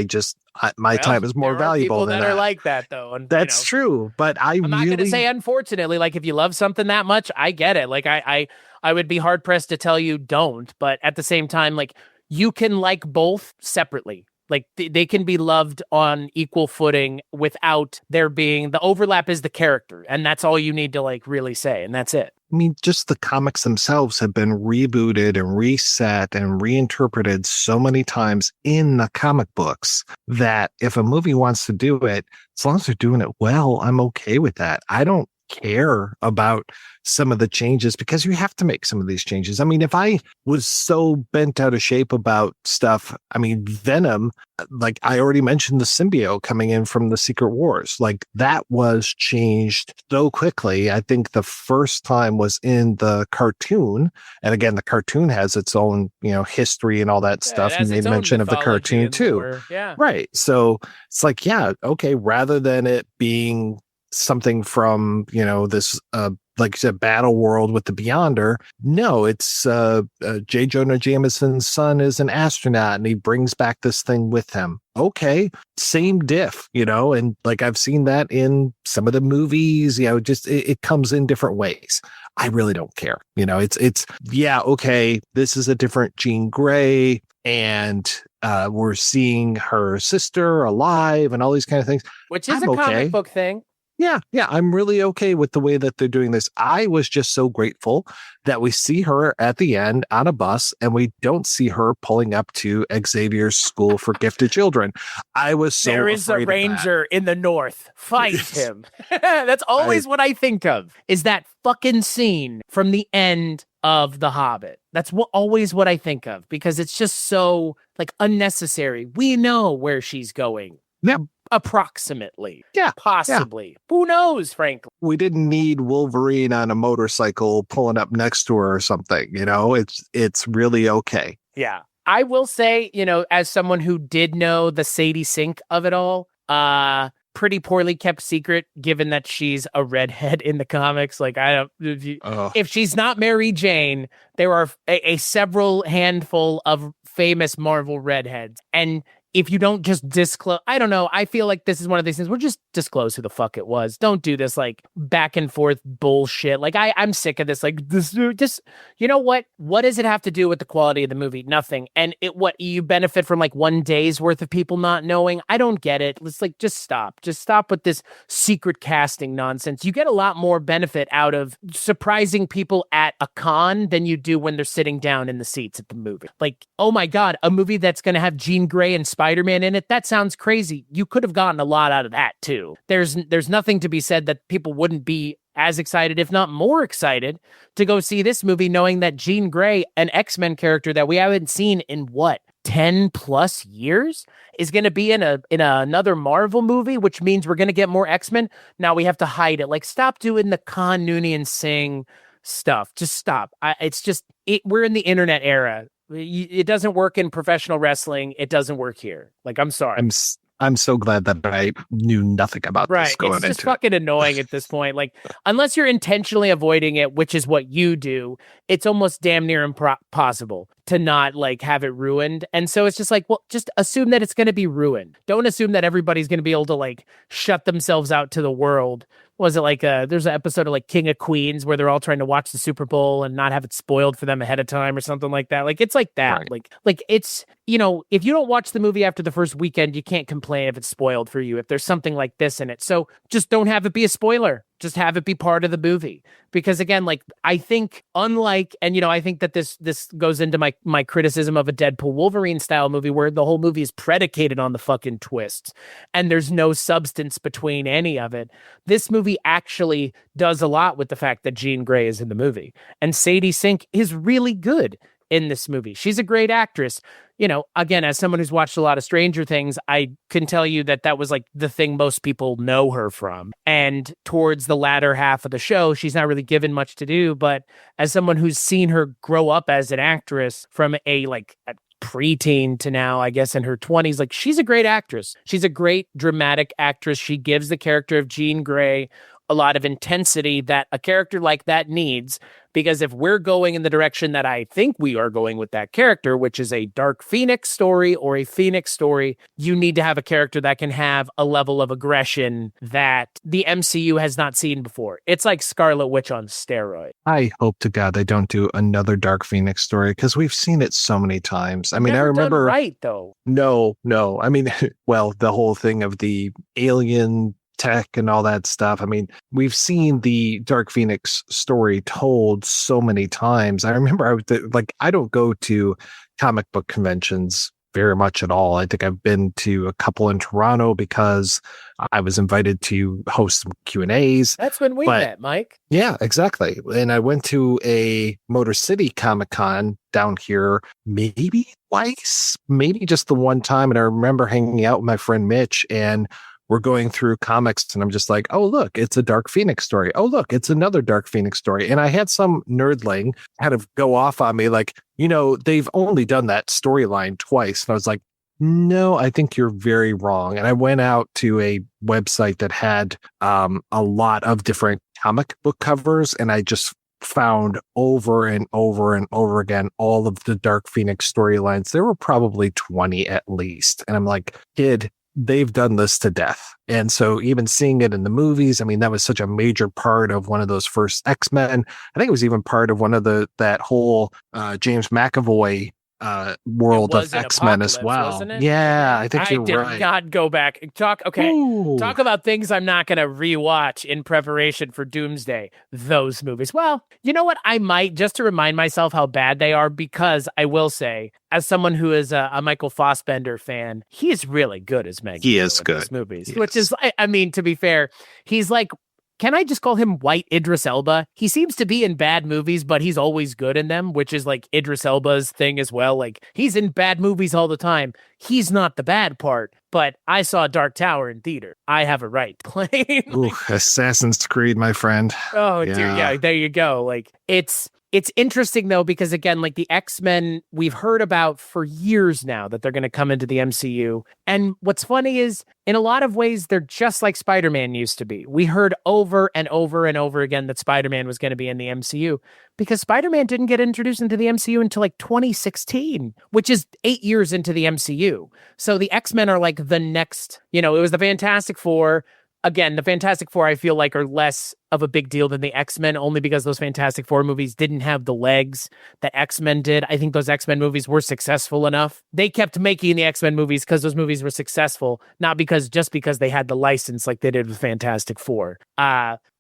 my time is more valuable than that. that. Are like that, though. And, that's true. But I'm not going to say, unfortunately, like if you love something that much, I get it. Like I would be hard pressed to tell you don't. But at the same time, like you can like both separately. Like they can be loved on equal footing without there being the overlap is the character. And that's all you need to like really say. And that's it. I mean, just the comics themselves have been rebooted and reset and reinterpreted so many times in the comic books that if a movie wants to do it, as long as they're doing it well, I'm okay with that. I don't care about some of the changes because you have to make some of these changes. I mean, if I was so bent out of shape about stuff, I mean, Venom, like I already mentioned the symbiote coming in from the Secret Wars, like that was changed so quickly. I think the first time was in the cartoon. And again, the cartoon has its own, history and all that stuff. You made mention of the cartoon too. Yeah. Right. So it's like, yeah, okay, rather than it being something from, this, like you said, battle world with the Beyonder. No, it's J. Jonah Jameson's son is an astronaut and he brings back this thing with him. Okay, same diff, and like I've seen that in some of the movies, just it comes in different ways. I really don't care. It's yeah, okay, this is a different Jean Grey and we're seeing her sister alive and all these kind of things. Which is a comic book thing. Yeah, I'm really okay with the way that they're doing this. I was just so grateful that we see her at the end on a bus and we don't see her pulling up to Xavier's School for Gifted Children. I was so There is a ranger in the north. Fight him. That's always what I think of, is that fucking scene from the end of The Hobbit. That's always what I think of because it's just so like unnecessary. We know where she's going. Yep. Approximately. Yeah. Possibly. Yeah. Who knows, frankly? We didn't need Wolverine on a motorcycle pulling up next to her or something, it's really okay. Yeah. I will say, as someone who did know the Sadie Sink of it all, pretty poorly kept secret, given that she's a redhead in the comics. Like, if she's not Mary Jane, there are a several handful of famous Marvel redheads. And if you don't just disclose, I don't know. I feel like this is one of these things. We'll just disclose who the fuck it was. Don't do this like back and forth bullshit. Like I'm sick of this. Like this, just you know what? What does it have to do with the quality of the movie? Nothing. And what you benefit from like one day's worth of people not knowing? I don't get it. Let's like just stop. Just stop with this secret casting nonsense. You get a lot more benefit out of surprising people at a con than you do when they're sitting down in the seats at the movie. Like, oh my God, a movie that's going to have Jean Grey and Spider-Man in it. That sounds crazy. You could have gotten a lot out of that too. There's nothing to be said that people wouldn't be as excited, if not more excited, to go see this movie knowing that Jean Grey, an X-Men character that we haven't seen in 10 plus years, is going to be in another Marvel movie, which means we're going to get more X-Men. Now we have to hide it. Like, stop doing the Khan Noonien Singh stuff. Just stop. We're in the internet era. It doesn't work in professional wrestling. It doesn't work here. Like, I'm sorry. I'm so glad that I knew nothing about this going into it. It's just fucking annoying at this point. Like, unless you're intentionally avoiding it, which is what you do, it's almost damn near impossible to not like have it ruined. And so it's just like, well, just assume that it's going to be ruined. Don't assume that everybody's going to be able to like shut themselves out to the world. Was it like there's an episode of like King of Queens where they're all trying to watch the Super Bowl and not have it spoiled for them ahead of time or something like that? Like, it's like that. Right. Like it's, if you don't watch the movie after the first weekend, you can't complain if it's spoiled for you, if there's something like this in it. So just don't have it be a spoiler. Just have it be part of the movie. Because again, like, I think unlike, and I think that this goes into my criticism of a Deadpool Wolverine style movie where the whole movie is predicated on the fucking twists and there's no substance between any of it. This movie actually does a lot with the fact that Jean Grey is in the movie. And Sadie Sink is really good in this movie. She's a great actress. Again, as someone who's watched a lot of Stranger Things, I can tell you that was like the thing most people know her from. And towards the latter half of the show, she's not really given much to do. But as someone who's seen her grow up as an actress from a preteen to now, I guess, in her 20s. Like, she's a great actress. She's a great dramatic actress. She gives the character of Jean Grey a lot of intensity that a character like that needs, because if we're going in the direction that I think we are going with that character, which is a Dark Phoenix story or a Phoenix story, you need to have a character that can have a level of aggression that the MCU has not seen before. It's like Scarlet Witch on steroids. I hope to God they don't do another Dark Phoenix story, because we've seen it so many times. I mean, I remember... right, though. No. I mean, well, the whole thing of the alien tech and all that stuff. I mean, we've seen the Dark Phoenix story told so many times. I remember I don't go to comic book conventions very much at all. I think I've been to a couple in Toronto because I was invited to host some Q&As. That's when we met, Mike. Yeah, exactly. And I went to a Motor City Comic Con down here maybe twice, maybe just the one time. And I remember hanging out with my friend Mitch, and we're going through comics, and I'm just like, oh, look, it's a Dark Phoenix story. Oh, look, it's another Dark Phoenix story. And I had some nerdling kind of go off on me like, they've only done that storyline twice. And I was like, no, I think you're very wrong. And I went out to a website that had a lot of different comic book covers, and I just found over and over and over again all of the Dark Phoenix storylines. There were probably 20 at least. And I'm like, kid, they've done this to death. And so even seeing it in the movies, I mean, that was such a major part of one of those first X-Men. I think it was even part of one of that whole James McAvoy world of X-Men as well. Wasn't it? Yeah, I think you're right. I did not go back. Talk about things I'm not going to rewatch in preparation for Doomsday. Those movies. Well, you know what? I might, just to remind myself how bad they are, because I will say, as someone who is a Michael Fassbender fan, he is really good as Magneto. He is good. These movies, which is, I mean, to be fair, he's like, can I just call him White Idris Elba? He seems to be in bad movies, but he's always good in them, which is like Idris Elba's thing as well. Like, he's in bad movies all the time. He's not the bad part, but I saw Dark Tower in theater. I have a right to claim. Ooh, Assassin's Creed, my friend. Oh, yeah. Dear. Yeah, there you go. Like, it's interesting, though, because, again, like the X-Men, we've heard about for years now that they're going to come into the MCU. And what's funny is, in a lot of ways, they're just like Spider-Man used to be. We heard over and over and over again that Spider-Man was going to be in the MCU, because Spider-Man didn't get introduced into the MCU until like 2016, which is 8 years into the MCU. So the X-Men are like the next, it was the Fantastic Four. Again, the Fantastic Four, I feel like, are less of a big deal than the X-Men, only because those Fantastic Four movies didn't have the legs that X-Men did. I think those X-Men movies were successful enough. They kept making the X-Men movies because those movies were successful, not because they had the license like they did with Fantastic Four.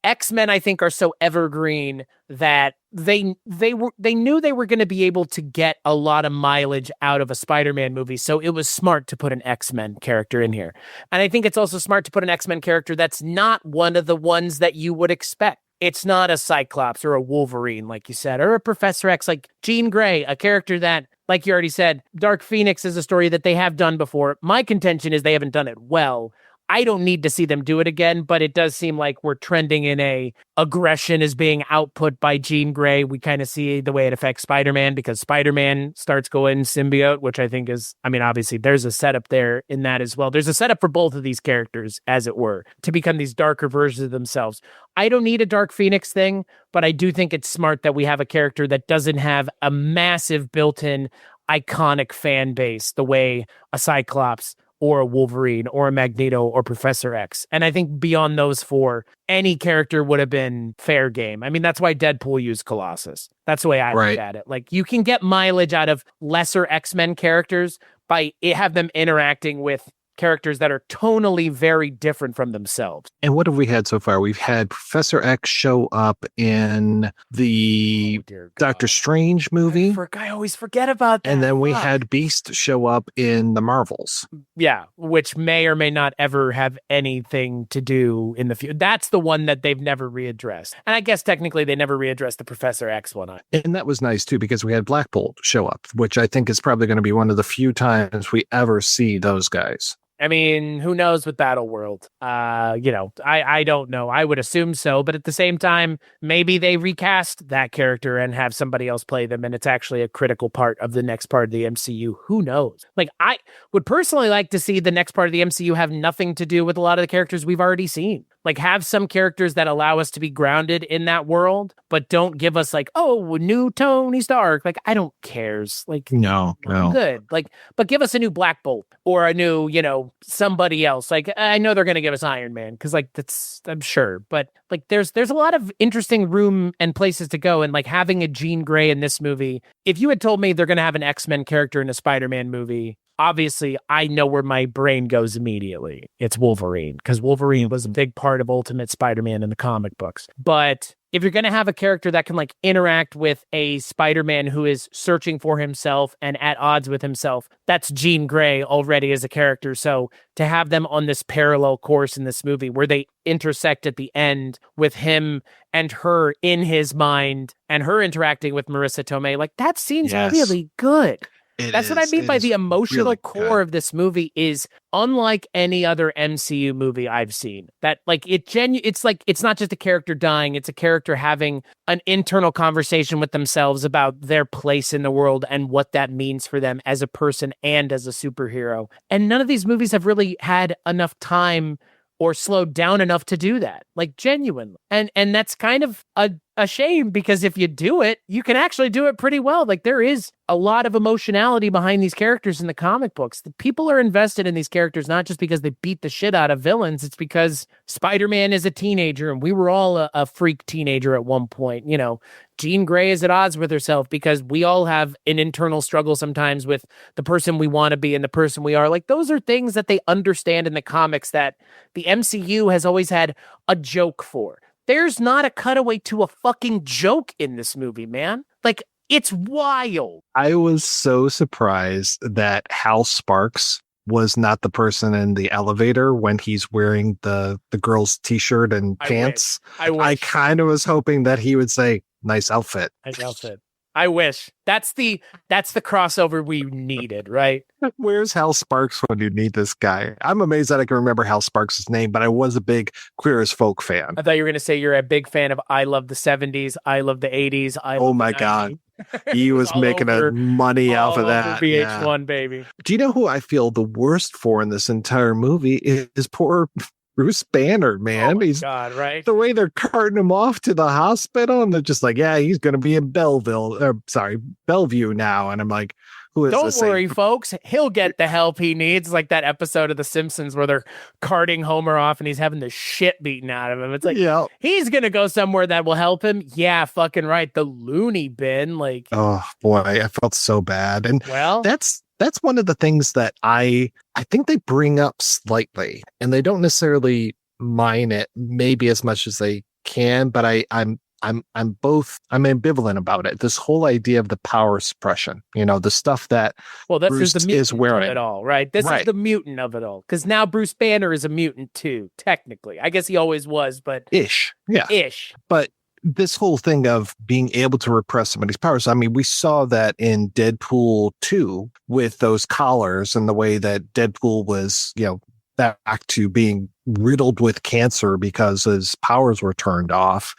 X-Men, I think, are so evergreen that they knew they were going to be able to get a lot of mileage out of a Spider-Man movie, so it was smart to put an X-Men character in here. And I think it's also smart to put an X-Men character that's not one of the ones that you would expect. It's not a Cyclops or a Wolverine, like you said, or a Professor X, like Jean Grey, a character that, like you already said, Dark Phoenix is a story that they have done before. My contention is they haven't done it well. I don't need to see them do it again, but it does seem like we're trending in a aggression is being output by Jean Grey. We kind of see the way it affects Spider-Man, because Spider-Man starts going symbiote, which I think is, I mean, obviously there's a setup there in that as well. There's a setup for both of these characters, as it were, to become these darker versions of themselves. I don't need a Dark Phoenix thing, but I do think it's smart that we have a character that doesn't have a massive built-in iconic fan base the way a Cyclops or a Wolverine or a Magneto or Professor X. And I think beyond those four, any character would have been fair game. I mean, that's why Deadpool used Colossus. That's the way I look at it. Like, you can get mileage out of lesser X-Men characters by have them interacting with characters that are tonally very different from themselves. And what have we had so far? We've had Professor X show up in the Doctor Strange movie. I always forget about that. And then we had Beast show up in the Marvels. Yeah, which may or may not ever have anything to do in the future. That's the one that they've never readdressed. And I guess technically they never readdressed the Professor X one. And that was nice too, because we had Black Bolt show up, which I think is probably going to be one of the few times we ever see those guys. I mean, who knows with Battleworld? I don't know. I would assume so, but at the same time, maybe they recast that character and have somebody else play them, and it's actually a critical part of the next part of the MCU. Who knows? Like, I would personally like to see the next part of the MCU have nothing to do with a lot of the characters we've already seen. Like, have some characters that allow us to be grounded in that world, but don't give us like, oh, new Tony Stark. Like, I don't cares. Like, No. good. Like, but give us a new Black Bolt or a new, somebody else. Like, I know they're gonna give us Iron Man because, like, that's I'm sure. But like, there's a lot of interesting room and places to go, and like having a Jean Grey in this movie. If you had told me they're gonna have an X-Men character in a Spider-Man movie, obviously, I know where my brain goes immediately. It's Wolverine, because Wolverine was a big part of Ultimate Spider-Man in the comic books. But if you're going to have a character that can like interact with a Spider-Man who is searching for himself and at odds with himself, that's Jean Grey already as a character. So to have them on this parallel course in this movie where they intersect at the end with him and her in his mind and her interacting with Marissa Tomei, like that seems really good. That's what I mean by the emotional really core of this movie is unlike any other MCU movie I've seen. That like it's like it's not just a character dying, it's a character having an internal conversation with themselves about their place in the world and what that means for them as a person and as a superhero. And none of these movies have really had enough time or slowed down enough to do that, like genuinely. And that's kind of a shame, because if you do it, you can actually do it pretty well. Like there is a lot of emotionality behind these characters in the comic books. The people are invested in these characters, not just because they beat the shit out of villains. It's because Spider-Man is a teenager and we were all a freak teenager at one point. Jean Grey is at odds with herself because we all have an internal struggle sometimes with the person we want to be and the person we are. Like those are things that they understand in the comics that the MCU has always had a joke for. There's not a cutaway to a fucking joke in this movie, man. Like, it's wild. I was so surprised that Hal Sparks was not the person in the elevator when he's wearing the girl's t-shirt and pants. I wish. I kind of was hoping that he would say, nice outfit. Nice outfit. I wish. That's the crossover we needed, right? Where's Hal Sparks when you need this guy? I'm amazed that I can remember Hal Sparks' name, but I was a big Queer as Folk fan. I thought you were going to say you're a big fan of I Love the 70s, I Love the 80s, Oh my God. He was making money off of that. VH1, baby. Do you know who I feel the worst for in this entire movie is poor Bruce Banner, man. Oh my God, right? The way they're carting him off to the hospital, and they're just like, yeah, he's going to be in Bellevue now. And I'm like, who is this? Don't worry, folks. He'll get the help he needs. Like that episode of The Simpsons where they're carting Homer off and he's having the shit beaten out of him. It's like, he's going to go somewhere that will help him. Yeah, fucking right. The loony bin. Like, oh boy, I felt so bad. And well, that's one of the things that I think they bring up slightly, and they don't necessarily mine it maybe as much as they can, but I'm ambivalent about it. This whole idea of the power suppression, the stuff that Bruce is the mutant is wearing of it all, right? This is the mutant of it all, because now Bruce Banner is a mutant too, technically. I guess he always was, but ish. But this whole thing of being able to repress somebody's powers. I mean, we saw that in Deadpool 2 with those collars and the way that Deadpool was, back to being riddled with cancer because his powers were turned off.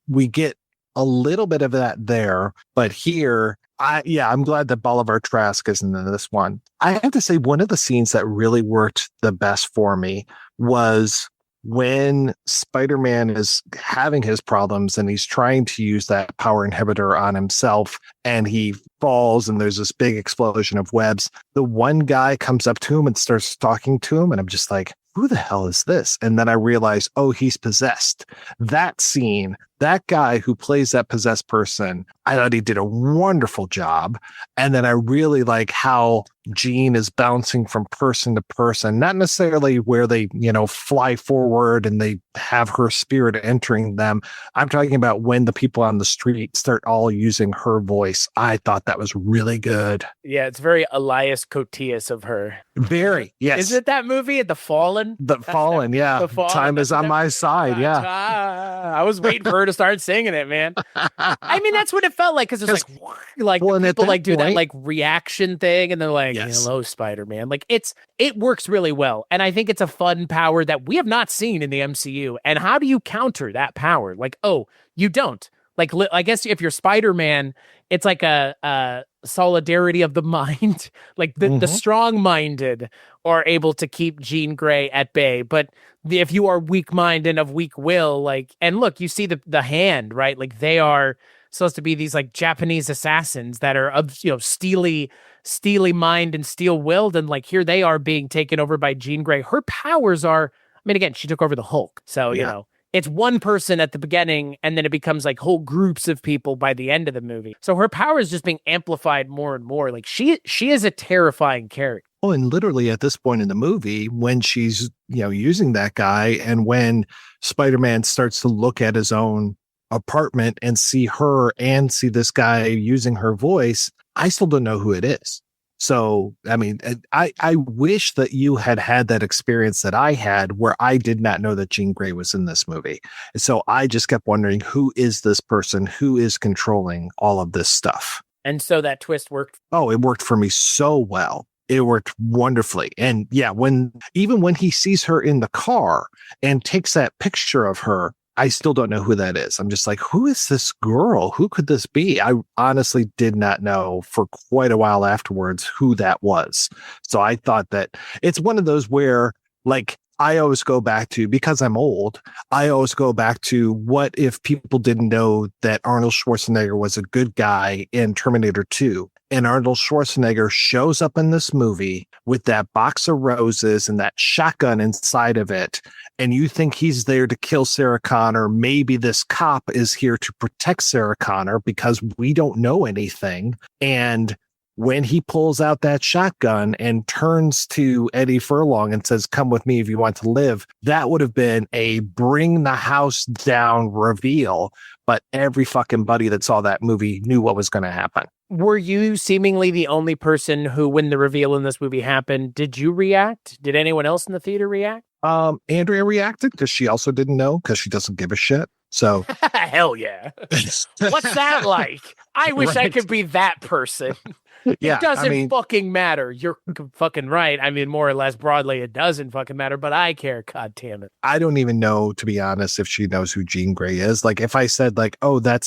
We get a little bit of that there, but here, I'm glad that Bolivar Trask isn't in this one. I have to say, one of the scenes that really worked the best for me was when Spider-Man is having his problems and he's trying to use that power inhibitor on himself and he falls and there's this big explosion of webs. The one guy comes up to him and starts talking to him, and I'm just like, who the hell is this? And then I realized, oh, he's possessed. That scene, that guy who plays that possessed person, I thought he did a wonderful job. And then I really like how Jean is bouncing from person to person, not necessarily where they, fly forward and they have her spirit entering them. I'm talking about when the people on the street start all using her voice. I thought that was really good. Yeah, it's very Elias Koteas of her. Very, yes. Is it that movie, The Fallen? The Fallen, yeah. The Fallen. Time is on my side, yeah. I was waiting for her to start singing it, man. I mean, that's what it felt like, because it's like well, people like do that point, like reaction thing, and they're like, yes. "Hello, Spider-Man." Like it works really well, and I think it's a fun power that we have not seen in the MCU. And how do you counter that power? Like, oh, you don't. Like, I guess if you're Spider-Man, it's like a solidarity of the mind. Like the strong-minded are able to keep Jean Grey at bay, but if you are weak-minded and of weak will, like, and look, you see the hand, right? Like, they are supposed to be these like Japanese assassins that are of, you know, steely mind and steel-willed, and like here they are being taken over by Jean Grey. Her powers are, I mean, again, she took over the Hulk, so you know. It's one person at the beginning, and then it becomes like whole groups of people by the end of the movie. So her power is just being amplified more and more. Like she is a terrifying character. Oh, and literally at this point in the movie, when she's, you know, using that guy, and when Spider-Man starts to look at his own apartment and see her and see this guy using her voice, I still don't know who it is. So, I mean, I wish that you had that experience that I had, where I did not know that Jean Grey was in this movie. So I just kept wondering, who is this person? Who is controlling all of this stuff? And so that twist worked. Oh, it worked for me so well. It worked wonderfully. And yeah, even when he sees her in the car and takes that picture of her, I still don't know who that is. I'm just like, who is this girl? Who could this be? I honestly did not know for quite a while afterwards who that was. So I thought that it's one of those where, like, I always go back to, because I'm old, I always go back to, what if people didn't know that Arnold Schwarzenegger was a good guy in Terminator 2? And Arnold Schwarzenegger shows up in this movie with that box of roses and that shotgun inside of it. And you think he's there to kill Sarah Connor. Maybe this cop is here to protect Sarah Connor because we don't know anything. And when he pulls out that shotgun and turns to Eddie Furlong and says, "Come with me if you want to live," that would have been a bring the house down reveal. But every fucking buddy that saw that movie knew what was going to happen. Were you seemingly the only person who, when the reveal in this movie happened, did you react? Did anyone else in the theater react? Andrea reacted because she also didn't know, because she doesn't give a shit. So hell yeah. What's that like? I wish I could be that person. Yeah, it doesn't fucking matter. You're fucking right. I mean, more or less broadly, it doesn't fucking matter, but I care. God damn it. I don't even know, to be honest, if she knows who Jean Grey is. Like, if I said, like, oh, that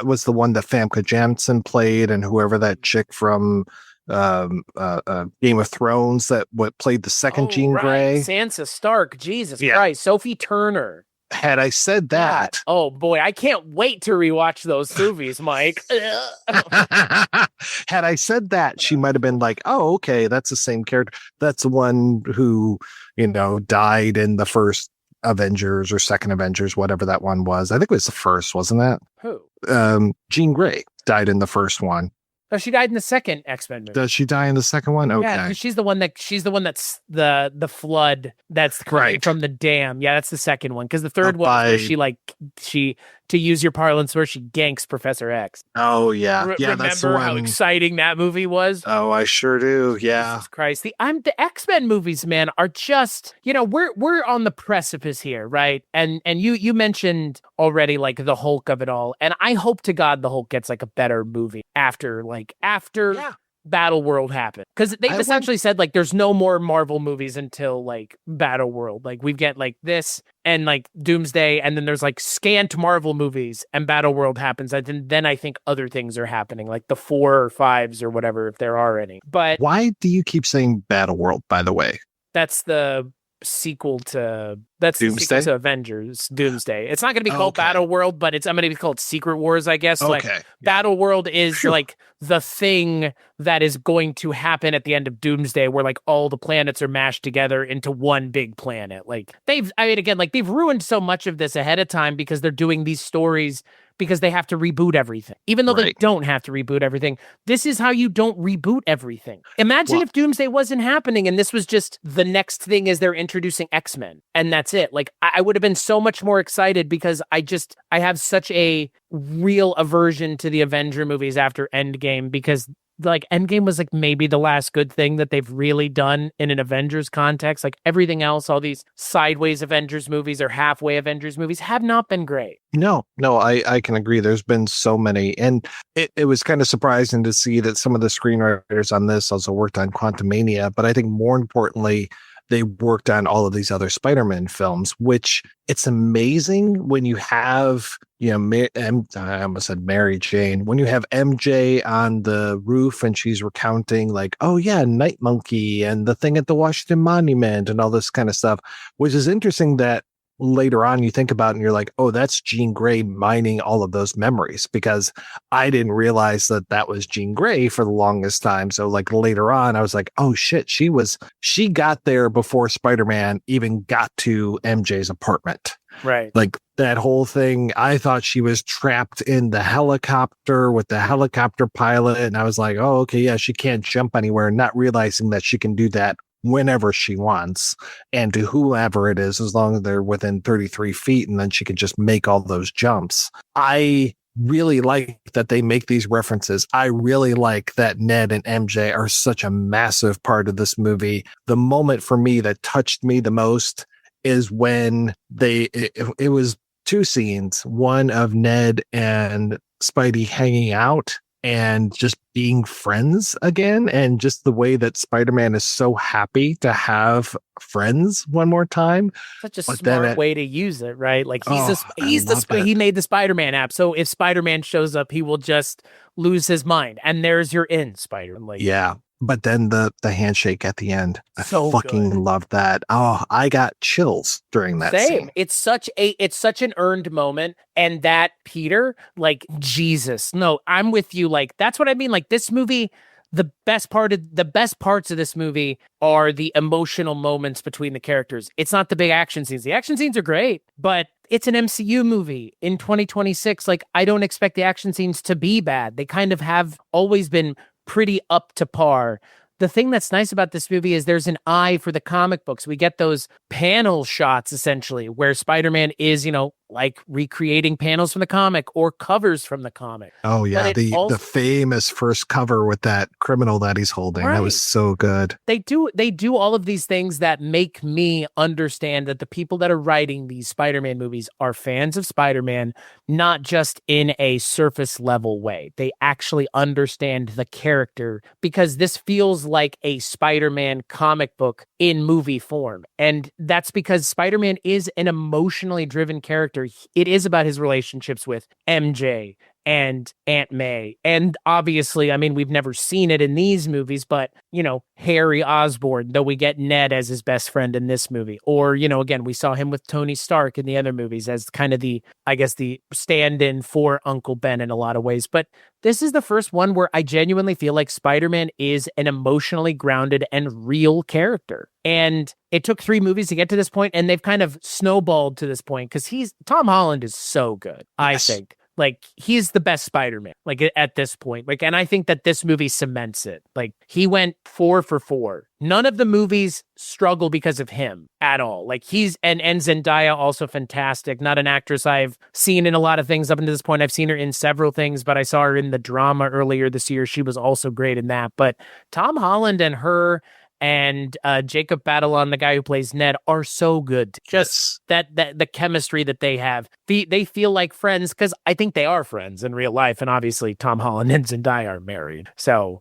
was the one that Famke Janssen played, and whoever that chick from Game of Thrones that played the second Jean Grey. Sansa Stark. Jesus Christ. Sophie Turner. Had I said that, oh boy, I can't wait to rewatch those movies, Mike. had I said that, she might have been like, "Oh, okay, that's the same character. That's the one who, you know, died in the first Avengers or second Avengers, whatever that one was. I think it was the first, wasn't that? Who? Jean Grey died in the first one. Oh, she died in the second X-Men movie. Does she die in the second one? Okay. Yeah, because she's the one that's the flood that's coming from the dam. Yeah, that's the second one. Because the third one, where she, to use your parlance, where she ganks Professor X. Oh yeah, remember that's the one. How exciting that movie was? Oh, I sure do. Yeah. Jesus Christ, the X-Men movies, man, are just, you know, we're on the precipice here, right? And you mentioned already, like, the Hulk of it all, and I hope to God the Hulk gets like a better movie after Battle World happened, because they've essentially said, like, there's no more Marvel movies until like Battle World. Like, we've got like this and like Doomsday, and then there's like scant Marvel movies, and Battle World happens, and then I think other things are happening, like the 4 or 5s or whatever, if there are any. But why do you keep saying Battle World, by the way? That's the sequel to Doomsday? To Avengers. Doomsday. It's not going to be called Battle World, but I'm going to be called Secret Wars, I guess. Like, Battle World is like the thing that is going to happen at the end of Doomsday, where like all the planets are mashed together into one big planet. Like, they've ruined so much of this ahead of time, because they're doing these stories because they have to reboot everything, even though they don't have to reboot everything. This is how you don't reboot everything. Imagine if Doomsday wasn't happening and this was just the next thing as they're introducing X-Men, and that's it. Like, I would have been so much more excited, because I have such a real aversion to the Avenger movies after Endgame, because like Endgame was like maybe the last good thing that they've really done in an Avengers context. Like everything else, all these sideways Avengers movies or halfway Avengers movies have not been great. No, I can agree. There's been so many. And it was kind of surprising to see that some of the screenwriters on this also worked on Quantumania. But I think more importantly, they worked on all of these other Spider-Man films, which it's amazing when you have, I almost said Mary Jane, when you have MJ on the roof and she's recounting like, oh yeah, Night Monkey and the thing at the Washington Monument and all this kind of stuff, which is interesting that later on you think about it and you're like, oh, that's Jean Grey mining all of those memories, because I didn't realize that was Jean Grey for the longest time. So like later on I was like, oh shit, she got there before Spider-Man even got to MJ's apartment. Right. Like that whole thing, I thought she was trapped in the helicopter with the helicopter pilot, and I was like, oh, okay, yeah, she can't jump anywhere, not realizing that she can do that whenever she wants and to whoever it is, as long as they're within 33 feet, and then she can just make all those jumps. I really like that they make these references. I really like that Ned and MJ are such a massive part of this movie. The moment for me that touched me the most is when it was two scenes, one of Ned and Spidey hanging out and just being friends again, and just the way that Spider-Man is so happy to have friends one more time. Such a smart way to use it, right? Like he made the Spider-Man app, so if Spider-Man shows up, he will just lose his mind, and there's your in, Spider-Man. Like, yeah. But then the handshake at the end, so I fucking love that. Oh, I got chills during that scene. It's such an earned moment, and that Peter, like, Jesus, no, I'm with you. Like, that's what I mean. Like, this movie, the best parts of this movie are the emotional moments between the characters. It's not the big action scenes. The action scenes are great, but it's an MCU movie in 2026. Like, I don't expect the action scenes to be bad. They kind of have always been pretty up to par. The thing that's nice about this movie is there's an eye for the comic books. We get those panel shots essentially where Spider-Man is, like recreating panels from the comic or covers from the comic. Oh yeah, the famous first cover with that criminal that he's holding. Right. That was so good. They do all of these things that make me understand that the people that are writing these Spider-Man movies are fans of Spider-Man, not just in a surface level way. They actually understand the character, because this feels like a Spider-Man comic book in movie form. And that's because Spider-Man is an emotionally driven character. It is about his relationships with MJ and Aunt May. And obviously, I mean, we've never seen it in these movies, but, Harry Osborn, though we get Ned as his best friend in this movie. Or, again, we saw him with Tony Stark in the other movies as kind of the stand-in for Uncle Ben in a lot of ways. But this is the first one where I genuinely feel like Spider-Man is an emotionally grounded and real character. And it took 3 movies to get to this point, and they've kind of snowballed to this point because Tom Holland is so good, I think. Like, he's the best Spider-Man, like, at this point. Like, and I think that this movie cements it. Like, he went 4 for 4. None of the movies struggle because of him at all. Like, and Zendaya, also fantastic. Not an actress I've seen in a lot of things up until this point. I've seen her in several things, but I saw her in The Drama earlier this year. She was also great in that. But Tom Holland and her and Jacob Batalon, the guy who plays Ned, are so good. Just that the chemistry that they have. They feel like friends, because I think they are friends in real life. And obviously Tom Holland and Zendaya are married. So,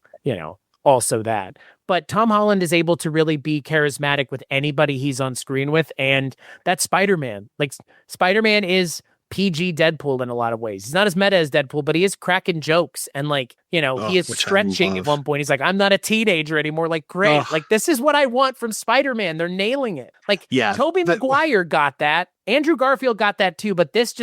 also that. But Tom Holland is able to really be charismatic with anybody he's on screen with. And that's Spider-Man. Like, Spider-Man is PG Deadpool in a lot of ways. He's not as meta as Deadpool, but he is cracking jokes, and he is stretching at one point. He's like, I'm not a teenager anymore. Like, great. Like, this is what I want from Spider-Man. They're nailing it. Like, yeah, Tobey Maguire got that. Andrew Garfield got that too, but this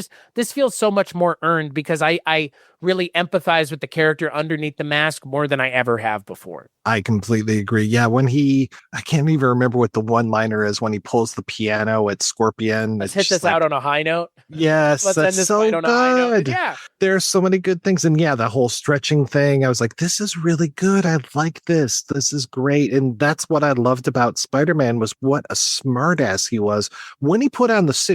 feels so much more earned because I really empathize with the character underneath the mask more than I ever have before. I completely agree. Yeah, when I can't even remember what the one-liner is when he pulls the piano at Scorpion. Let's hit this out on a high note. Yes, that's so good. Yeah. There's so many good things. And yeah, the whole stretching thing, I was like, this is really good. I like this. This is great. And that's what I loved about Spider-Man, was what a smartass he was when he put on the suit.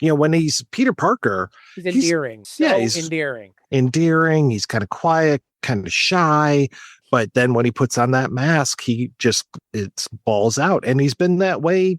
When he's Peter Parker. He's endearing. He's endearing. Endearing. He's kind of quiet, kind of shy. But then when he puts on that mask, it's balls out. And he's been that way,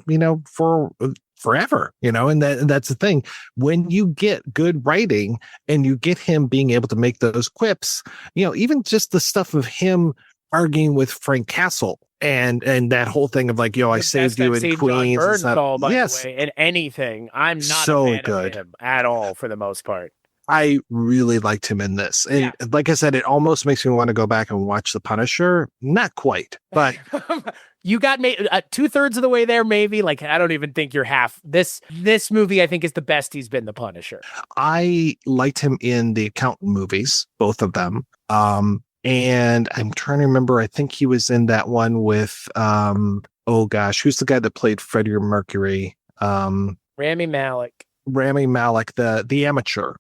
for forever, and that's the thing. When you get good writing and you get him being able to make those quips, even just the stuff of him arguing with Frank Castle and that whole thing of like, I saved you in Queens. Bernthal, by the way, in anything. I'm not so a fan good of him at all for the most part. I really liked him in this. And like I said, it almost makes me want to go back and watch The Punisher. Not quite, but you got 2/3 of the way there, maybe. Like, I don't even think you're half. This movie, I think, is the best he's been, The Punisher. I liked him in the Accountant movies, both of them. And I'm trying to remember, I think he was in that one with, who's the guy that played Freddie Mercury? Rami Malek, the amateur.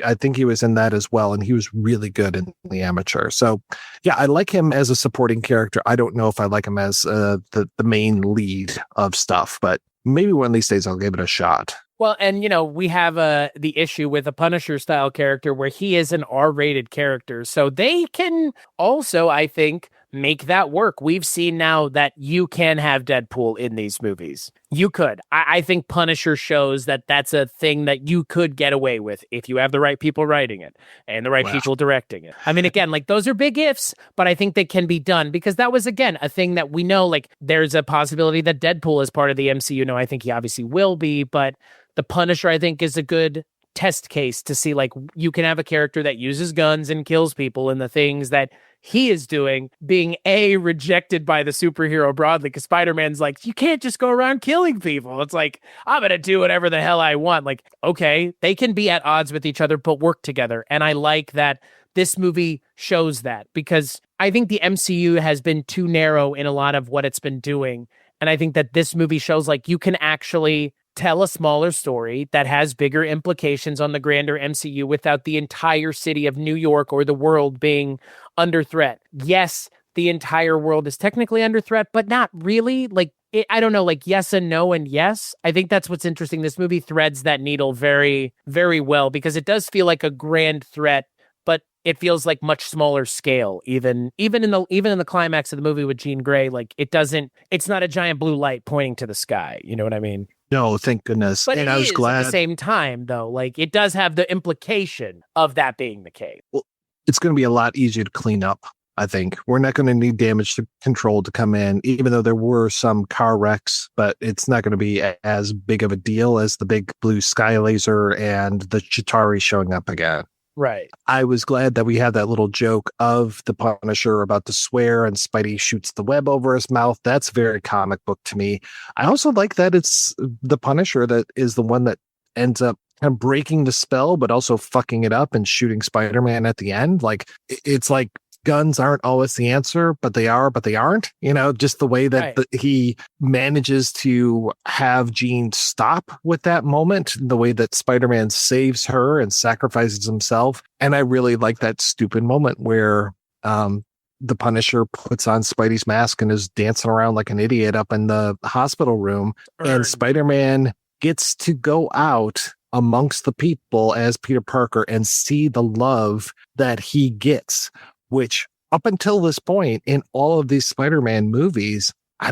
I think he was in that as well, and he was really good in The Amateur. So, yeah, I like him as a supporting character. I don't know if I like him as the main lead of stuff, but maybe one of these days I'll give it a shot. Well, and, we have the issue with a Punisher-style character where he is an R-rated character. So they can also, I think, make that work. We've seen now that you can have Deadpool in these movies. You could. I think Punisher shows that that's a thing that you could get away with if you have the right people writing it and the right people directing it. I mean, again, like, those are big ifs, but I think they can be done because that was, again, a thing that we know, like, there's a possibility that Deadpool is part of the MCU. No, I think he obviously will be, but the Punisher, I think, is a good test case to see, like, you can have a character that uses guns and kills people, and the things that he is doing being rejected by the superhero broadly, because Spider-Man's like, you can't just go around killing people. It's like, I'm going to do whatever the hell I want. Like, okay, they can be at odds with each other, but work together. And I like that this movie shows that, because I think the MCU has been too narrow in a lot of what it's been doing. And I think that this movie shows, like, you can actually tell a smaller story that has bigger implications on the grander MCU without the entire city of New York or the world being under threat. Yes, the entire world is technically under threat, but not really. Like, I don't know, like, yes and no and yes. I think that's what's interesting. This movie threads that needle very, very well, because it does feel like a grand threat, but it feels like much smaller scale. Even in the climax of the movie with Jean Grey, like, it's not a giant blue light pointing to the sky. You know what I mean? No, thank goodness. But and I was glad at the same time, though, like, it does have the implication of that being the case. Well, it's going to be a lot easier to clean up. I think we're not going to need damage control to come in, even though there were some car wrecks, but it's not going to be as big of a deal as the big blue sky laser and the Chitauri showing up again. Right. I was glad that we had that little joke of the Punisher about to swear and Spidey shoots the web over his mouth. That's very comic book to me. I also like that it's the Punisher that is the one that ends up kind of breaking the spell, but also fucking it up and shooting Spider-Man at the end. Like, it's like guns aren't always the answer, but they aren't, just the way that he manages to have Jean stop with that moment, the way that Spider-Man saves her and sacrifices himself. And I really like that stupid moment where the Punisher puts on Spidey's mask and is dancing around like an idiot up in the hospital room. And Spider-Man gets to go out amongst the people as Peter Parker and see the love that he gets, which up until this point in all of these Spider-Man movies, I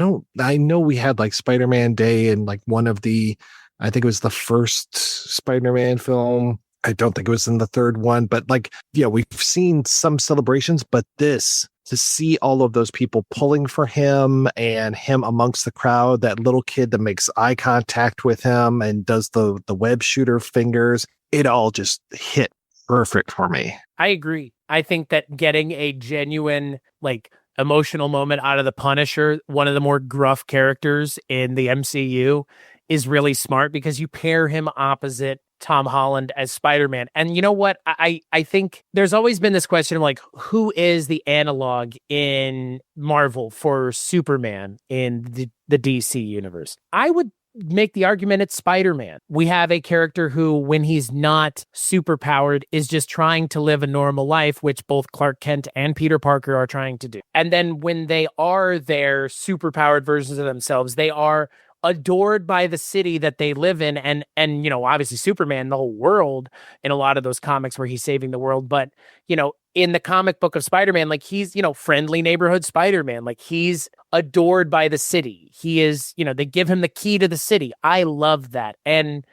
know we had like Spider-Man Day and like I think it was the first Spider-Man film. I don't think it was in the third one, but like, yeah, we've seen some celebrations, but to see all of those people pulling for him and him amongst the crowd, that little kid that makes eye contact with him and does the web shooter fingers, it all just hit perfect for me. I agree. I think that getting a genuine, like, emotional moment out of the Punisher, one of the more gruff characters in the MCU, is really smart, because you pair him opposite Tom Holland as Spider-Man. And you know what? I think there's always been this question of, like, who is the analog in Marvel for Superman in the DC universe? I would make the argument it's Spider-Man. We have a character who, when he's not superpowered, is just trying to live a normal life, which both Clark Kent and Peter Parker are trying to do. And then when they are their superpowered versions of themselves, they are adored by the city that they live in. And, obviously Superman, the whole world in a lot of those comics where he's saving the world. But, in the comic book of Spider-Man, like he's, friendly neighborhood Spider-Man, like he's adored by the city. He is, they give him the key to the city. I love that. And,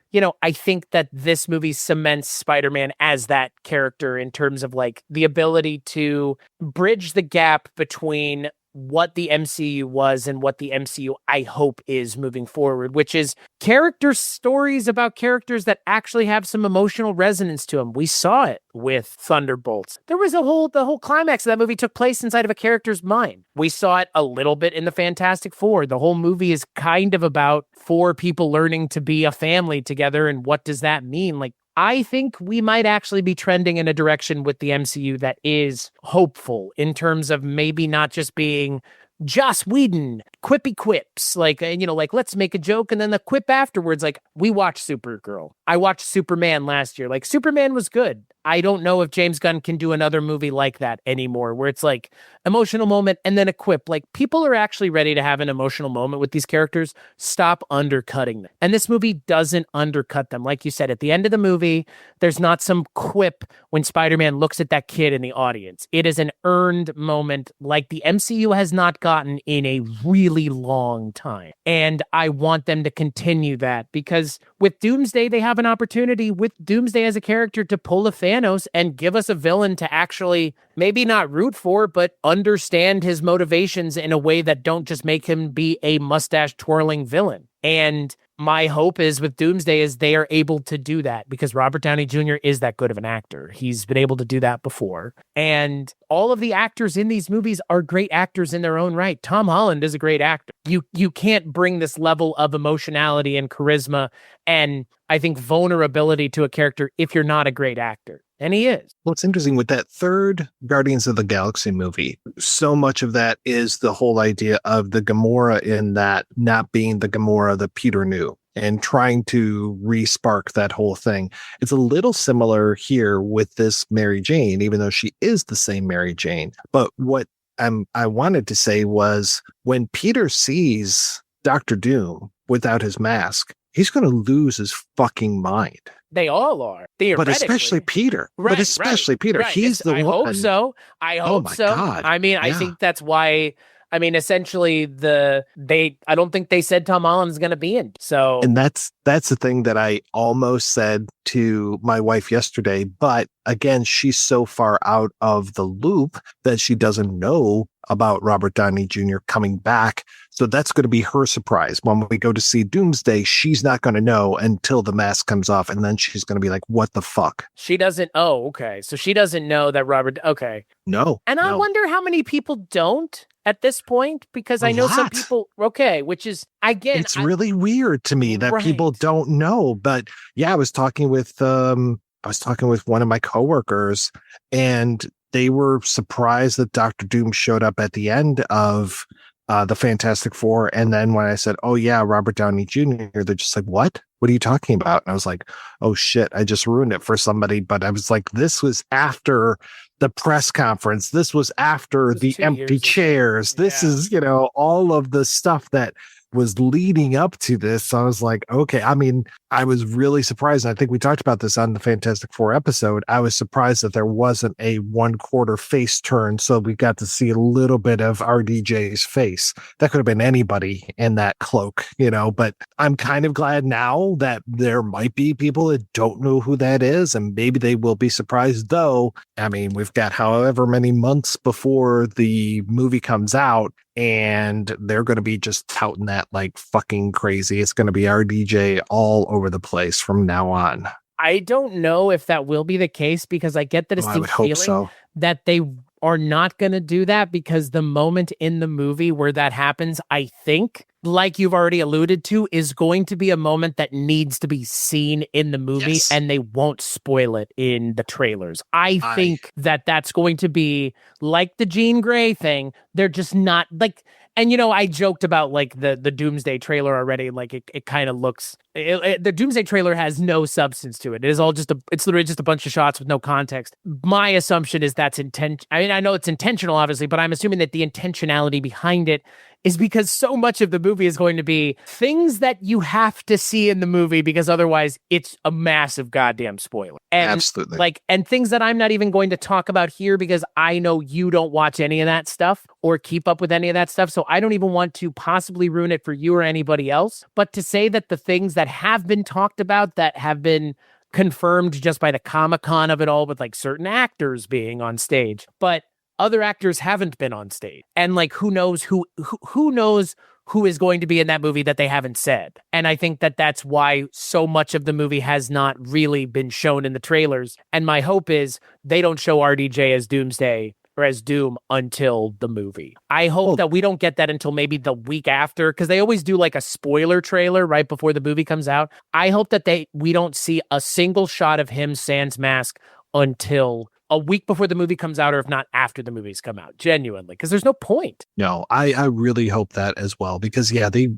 I think that this movie cements Spider-Man as that character in terms of like the ability to bridge the gap between what the MCU was and what the MCU I hope is moving forward, which is character stories about characters that actually have some emotional resonance to them. We saw it with Thunderbolts. There was the whole climax of that movie took place inside of a character's mind. We saw it a little bit in the Fantastic Four. The whole movie is kind of about four people learning to be a family together, and what does that mean? Like, I think we might actually be trending in a direction with the MCU that is hopeful in terms of maybe not just being Joss Whedon, quippy quips, like, like let's make a joke and then the quip afterwards. Like, we watched Supergirl. I watched Superman last year. Like, Superman was good. I don't know if James Gunn can do another movie like that anymore, where it's like emotional moment and then a quip. Like, people are actually ready to have an emotional moment with these characters. Stop undercutting them. And this movie doesn't undercut them. Like you said, at the end of the movie, there's not some quip when Spider-Man looks at that kid in the audience. It is an earned moment like the MCU has not gotten in a really long time. And I want them to continue that, because with Doomsday, they have an opportunity with Doomsday as a character to pull a Thanos and give us a villain to actually maybe not root for, but understand his motivations in a way that don't just make him be a mustache twirling villain. And my hope is with Doomsday is they are able to do that, because Robert Downey Jr. is that good of an actor. He's been able to do that before. And all of the actors in these movies are great actors in their own right. Tom Holland is a great actor. You can't bring this level of emotionality and charisma and I think vulnerability to a character if you're not a great actor. And he is. Well, it's interesting with that third Guardians of the Galaxy movie. So much of that is the whole idea of the Gamora in that not being the Gamora that Peter knew and trying to re-spark that whole thing. It's a little similar here with this Mary Jane, even though she is the same Mary Jane. But what I wanted to say was when Peter sees Doctor Doom without his mask, he's going to lose his fucking mind. They all are. But especially Peter. Right, but especially Peter. Right. He's the one. I hope so. I hope so. God. I mean, I think that's why. I mean, essentially, I don't think they said Tom Holland's going to be in. So, and that's the thing that I almost said to my wife yesterday. But again, she's so far out of the loop that she doesn't know about Robert Downey Jr. coming back. So that's going to be her surprise. When we go to see Doomsday, she's not going to know until the mask comes off. And then she's going to be like, what the fuck? She doesn't. Oh, okay. So she doesn't know that Robert. Okay. No. And I wonder how many people don't at this point, because I know some people. Okay. Which is, again, it's really weird to me that people don't know. But yeah, I was talking with one of my coworkers, and they were surprised that Dr. Doom showed up at the end of the Fantastic Four. And then when I said, oh yeah, Robert Downey Jr., they're just like, what? What are you talking about? And I was like, oh shit, I just ruined it for somebody. But I was like, this was after the press conference. This was after the empty chairs. This is, all of the stuff that was leading up to this. So I was like, okay. I mean, I was really surprised. I think we talked about this on the Fantastic Four episode. I was surprised that there wasn't a 1/4 face turn. So we got to see a little bit of RDJ's face. That could have been anybody in that cloak, but I'm kind of glad now that there might be people that don't know who that is, and maybe they will be surprised though. I mean, we've got however many months before the movie comes out, and they're going to be just touting that like fucking crazy. It's going to be RDJ all over the place from now on. I don't know if that will be the case, because I get the distinct feeling that they are not going to do that, because the moment in the movie where that happens, I think, like you've already alluded to, is going to be a moment that needs to be seen in the movie, and they won't spoil it in the trailers. I think that that's going to be like the Jean Grey thing. They're just not like, and I joked about like the Doomsday trailer already. Like it kind of looks, the Doomsday trailer has no substance to it. It is all it's literally just a bunch of shots with no context. My assumption is that's I mean, I know it's intentional, obviously, but I'm assuming that the intentionality behind it is because so much of the movie is going to be things that you have to see in the movie because otherwise it's a massive goddamn spoiler. And Absolutely. and things that I'm not even going to talk about here because I know you don't watch any of that stuff or keep up with any of that stuff. So I don't even want to possibly ruin it for you or anybody else. But to say that the things that have been talked about that have been confirmed just by the Comic-Con of it all with like certain actors being on stage, but other actors haven't been on stage. And like, who knows who knows who is going to be in that movie that they haven't said. And I think that that's why so much of the movie has not really been shown in the trailers. And my hope is they don't show RDJ as Doomsday or as Doom until the movie. I hope that we don't get that until maybe the week after, because they always do like a spoiler trailer right before the movie comes out. I hope that we don't see a single shot of him sans mask until a week before the movie comes out, or if not after the movies come out, genuinely, because there's no point. No, I really hope that as well, because they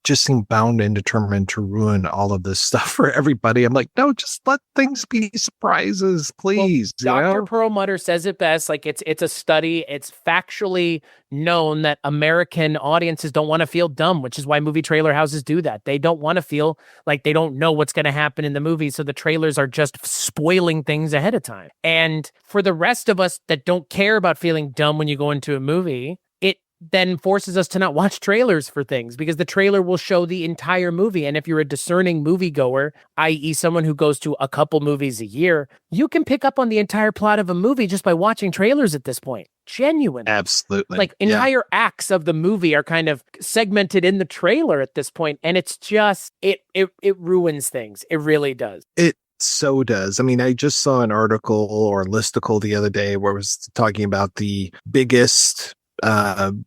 just seem bound and determined to ruin all of this stuff for everybody. I'm like, no, just let things be surprises, please. Well, Dr. Perlmutter says it best. Like it's a study. It's factually known that American audiences don't want to feel dumb, which is why movie trailer houses do that. They don't want to feel like they don't know what's going to happen in the movie. So the trailers are just spoiling things ahead of time. And for the rest of us that don't care about feeling dumb when you go into a movie, it then forces us to not watch trailers for things because the trailer will show the entire movie. And if you're a discerning moviegoer, i.e. someone who goes to a couple movies a year, you can pick up on the entire plot of a movie just by watching trailers at this point. Genuine. Absolutely. Like entire acts of the movie are kind of segmented in the trailer at this point, and it's just it ruins things. It really does. It so does. I mean, I just saw an article or listicle the other day where it was talking about the biggest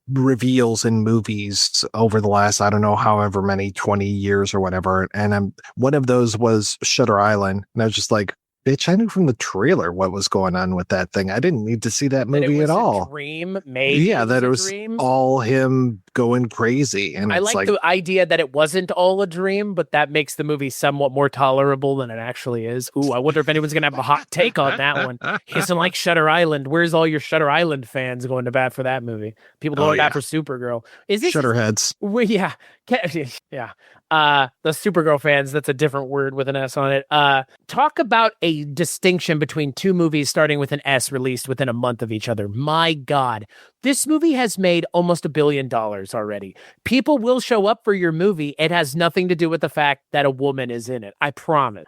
reveals in movies over the last, I don't know, however many 20 years or whatever. And one of those was Shutter Island. And I was just like, bitch, I knew from the trailer what was going on with that thing. I didn't need to see that movie at all. Dream, maybe. Yeah, that it was dream. All him going crazy. And I like the idea that it wasn't all a dream, but that makes the movie somewhat more tolerable than it actually is. Ooh, I wonder if anyone's gonna have a hot take on that one. He doesn't like Shutter Island. Where's all your Shutter Island fans going to bat for that movie? People going to bat for Supergirl. Is this Shutterheads? Well, yeah. The Supergirl fans, that's a different word with an S on it. Talk about a distinction between two movies starting with an S released within a month of each other. My God, this movie has made almost $1 billion already. People will show up for your movie. It has nothing to do with the fact that a woman is in it. I promise.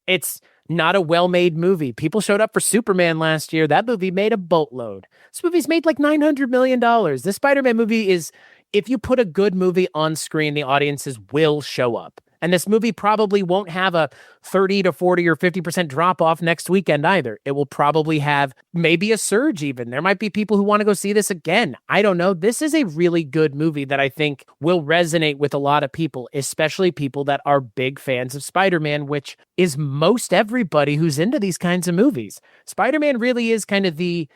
It's not a well-made movie. People showed up for Superman last year. That movie made a boatload. This movie's made like $900 million. This Spider-Man movie is, if you put a good movie on screen, the audiences will show up. And this movie probably won't have a 30 to 40 or 50% drop off next weekend either. It will probably have maybe a surge even. There might be people who want to go see this again. I don't know. This is a really good movie that I think will resonate with a lot of people, especially people that are big fans of Spider-Man, which is most everybody who's into these kinds of movies. Spider-Man really is kind of the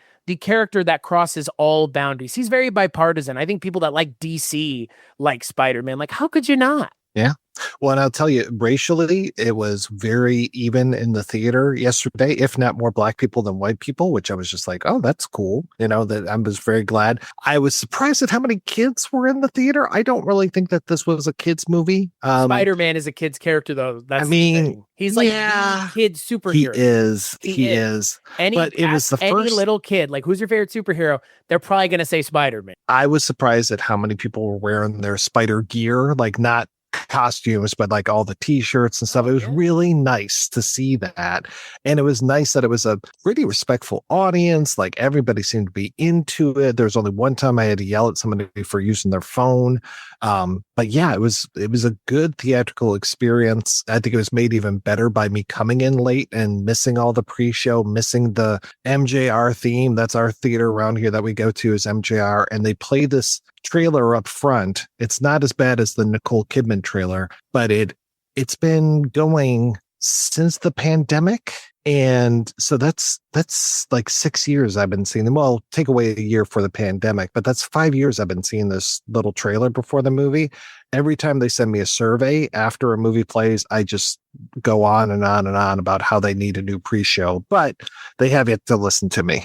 character that crosses all boundaries. He's very bipartisan. I think people that like DC like Spider-Man. Like, how could you not? Yeah. Well, and I'll tell you, racially, it was very even in the theater yesterday, if not more black people than white people, which I was just like, oh, that's cool. You know, that I was very glad. I was surprised at how many kids were in the theater. I don't really think that this was a kid's movie. Spider-Man is a kid's character, though. That's he's like a kid superhero. He is. But it was the first. Any little kid, like, who's your favorite superhero? They're probably going to say Spider-Man. I was surprised at how many people were wearing their spider gear, like not costumes, but like all the t-shirts and stuff. It was really nice to see that. And it was nice that it was a pretty respectful audience. Like everybody seemed to be into it. There was only one time I had to yell at somebody for using their phone. But yeah, it was a good theatrical experience. I think it was made even better by me coming in late and missing all the pre-show, missing the MJR theme. That's our theater around here that we go to, is MJR. And they play this trailer up front. It's not as bad as the Nicole Kidman trailer, but it's been going since the pandemic. And so that's like 6 years I've been seeing them. Well, take away a year for the pandemic, but that's 5 years I've been seeing this little trailer before the movie. Every time they send me a survey after a movie plays, I just go on and on and on about how they need a new pre-show, but they have yet to listen to me.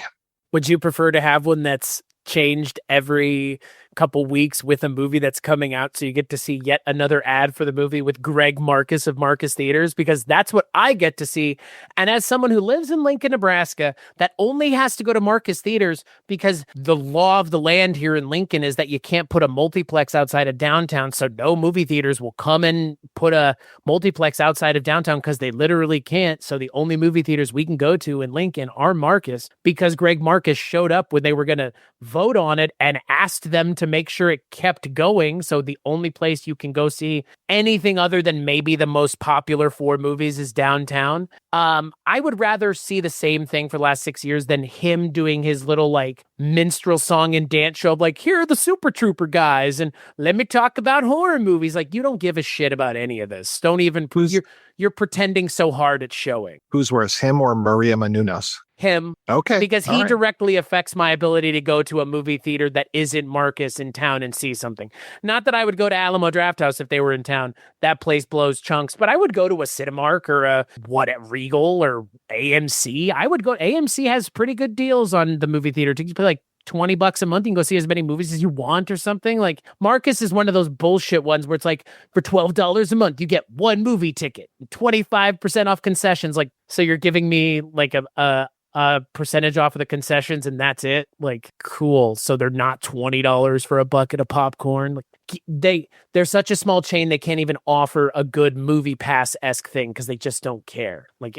Would you prefer to have one that's changed every couple weeks with a movie that's coming out, so you get to see yet another ad for the movie with Greg Marcus of Marcus Theaters, because that's what I get to see. And as someone who lives in Lincoln, Nebraska, that only has to go to Marcus Theaters because the law of the land here in Lincoln is that you can't put a multiplex outside of downtown, so no movie theaters will come and put a multiplex outside of downtown because they literally can't. So the only movie theaters we can go to in Lincoln are Marcus, because Greg Marcus showed up when they were going to vote on it and asked them to make sure it kept going. So the only place you can go see anything other than maybe the most popular 4 movies is downtown. I would rather see the same thing for the last 6 years than him doing his little like minstrel song and dance show of like, here are the Super Trooper guys and let me talk about horror movies. Like, you don't give a shit about any of this. Don't even, you're pretending so hard it's showing. Who's worse, him or Maria Menounos? Him. Okay. Because he directly affects my ability to go to a movie theater that isn't Marcus in town and see something. Not that I would go to Alamo Drafthouse if they were in town. That place blows chunks. But I would go to a Cinemark or a Regal or AMC. I would go. AMC has pretty good deals on the movie theater. You pay like $20 a month. You can go see as many movies as you want or something. Like, Marcus is one of those bullshit ones where it's like, for $12 a month, you get 1 movie ticket, 25% off concessions. Like, so you're giving me like a percentage off of the concessions and that's it. Like, cool. So they're not $20 for a bucket of popcorn. Like, they're such a small chain, they can't even offer a good movie pass-esque thing because they just don't care. Like,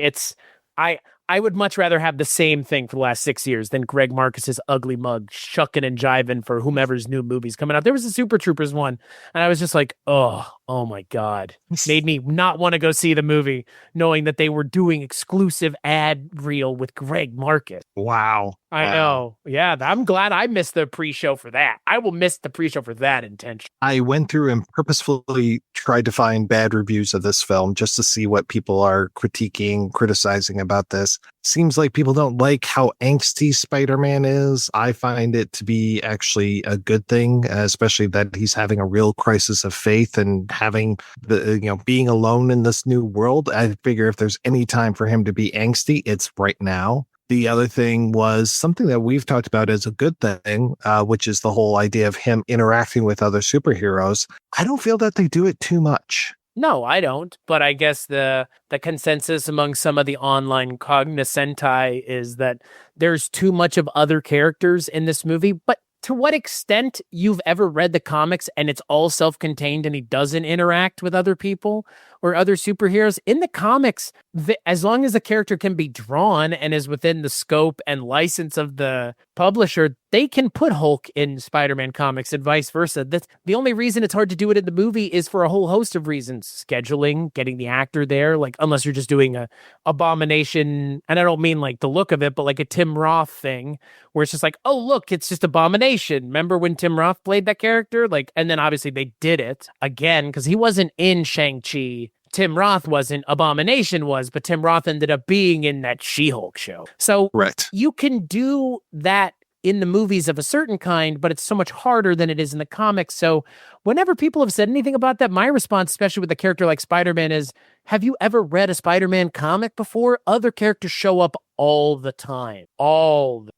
I would much rather have the same thing for the last 6 years than Greg Marcus's ugly mug shucking and jiving for whomever's new movies coming out. There was a Super Troopers one, and I was just like, oh my God. Made me not want to go see the movie, knowing that they were doing exclusive ad reel with Greg Marcus. Wow. I know. Yeah, I'm glad I missed the pre-show for that. I will miss the pre-show for that intention. I went through and purposefully tried to find bad reviews of this film just to see what people are critiquing, criticizing about this. Seems like people don't like how angsty Spider-Man is. I find it to be actually a good thing, especially that he's having a real crisis of faith and having being alone in this new world. I figure if there's any time for him to be angsty, it's right now. The other thing was something that we've talked about as a good thing, which is the whole idea of him interacting with other superheroes. I don't feel that they do it too much. No, I don't. But I guess the consensus among some of the online cognoscenti is that there's too much of other characters in this movie. But to what extent you've ever read the comics and it's all self-contained and he doesn't interact with other people or other superheroes? In the comics, as long as the character can be drawn and is within the scope and license of the publisher, they can put Hulk in Spider-Man comics and vice versa. That's the only reason it's hard to do it in the movie is for a whole host of reasons. Scheduling, getting the actor there, like unless you're just doing a Abomination, and I don't mean like the look of it, but like a Tim Roth thing where it's just like, oh, look, it's just Abomination. Remember when Tim Roth played that character? Like, and then obviously they did it again because he wasn't in Shang-Chi. Tim Roth wasn't, Abomination was, but Tim Roth ended up being in that She-Hulk show. So you can do that in the movies of a certain kind, but it's so much harder than it is in the comics. So whenever people have said anything about that, my response, especially with a character like Spider-Man, is, have you ever read a Spider-Man comic before? Other characters show up all the time.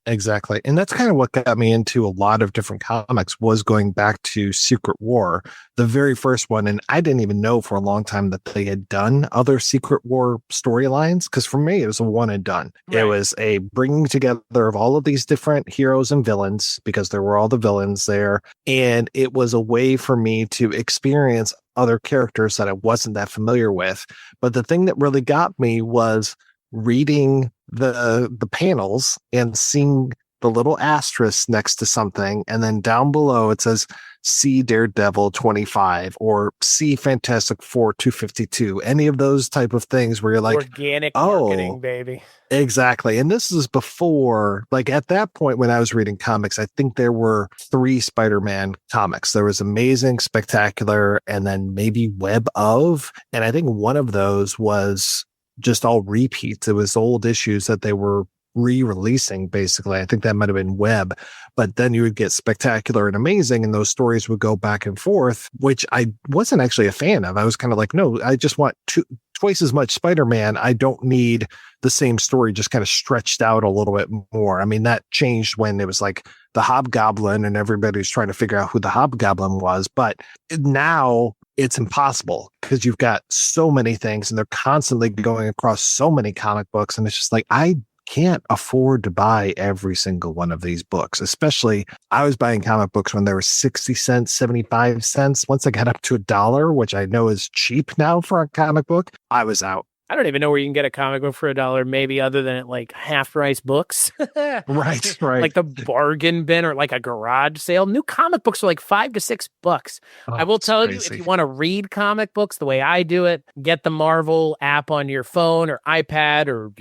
Exactly. And that's kind of what got me into a lot of different comics, was going back to Secret War, the very first one. And I didn't even know for a long time that they had done other Secret War storylines, because for me, it was a one and done. Right. It was a bringing together of all of these different heroes and villains, because there were all the villains there. And it was a way for me to experience other characters that I wasn't that familiar with. But the thing that really got me was reading the panels and seeing the little asterisk next to something, and then down below it says see Daredevil 25 or see Fantastic Four 252, any of those type of things where you're like, organic marketing, baby. Exactly. And this is before, like at that point when I was reading comics, I think there were 3 Spider-Man comics. There was Amazing, Spectacular, and then maybe Web of, and I think one of those was just all repeats. It was old issues that they were re-releasing, basically. I think that might have been Web, but then you would get Spectacular and Amazing, and those stories would go back and forth, which I wasn't actually a fan of. I was kind of like, no, I just want twice as much Spider-Man. I don't need the same story just kind of stretched out a little bit more. I mean, that changed when it was like the Hobgoblin and everybody's trying to figure out who the Hobgoblin was. But now it's impossible because you've got so many things and they're constantly going across so many comic books. And it's just like, I can't afford to buy every single one of these books. Especially, I was buying comic books when they were 60 cents, 75 cents. Once I got up to $1, which I know is cheap now for a comic book, I was out. I don't even know where you can get a comic book for $1, maybe other than at like Half Price Books. Right. Like the bargain bin or like a garage sale. New comic books are like $5 to $6. Oh, I will tell you, crazy. if you want to read comic books the way I do it, get the Marvel app on your phone or iPad or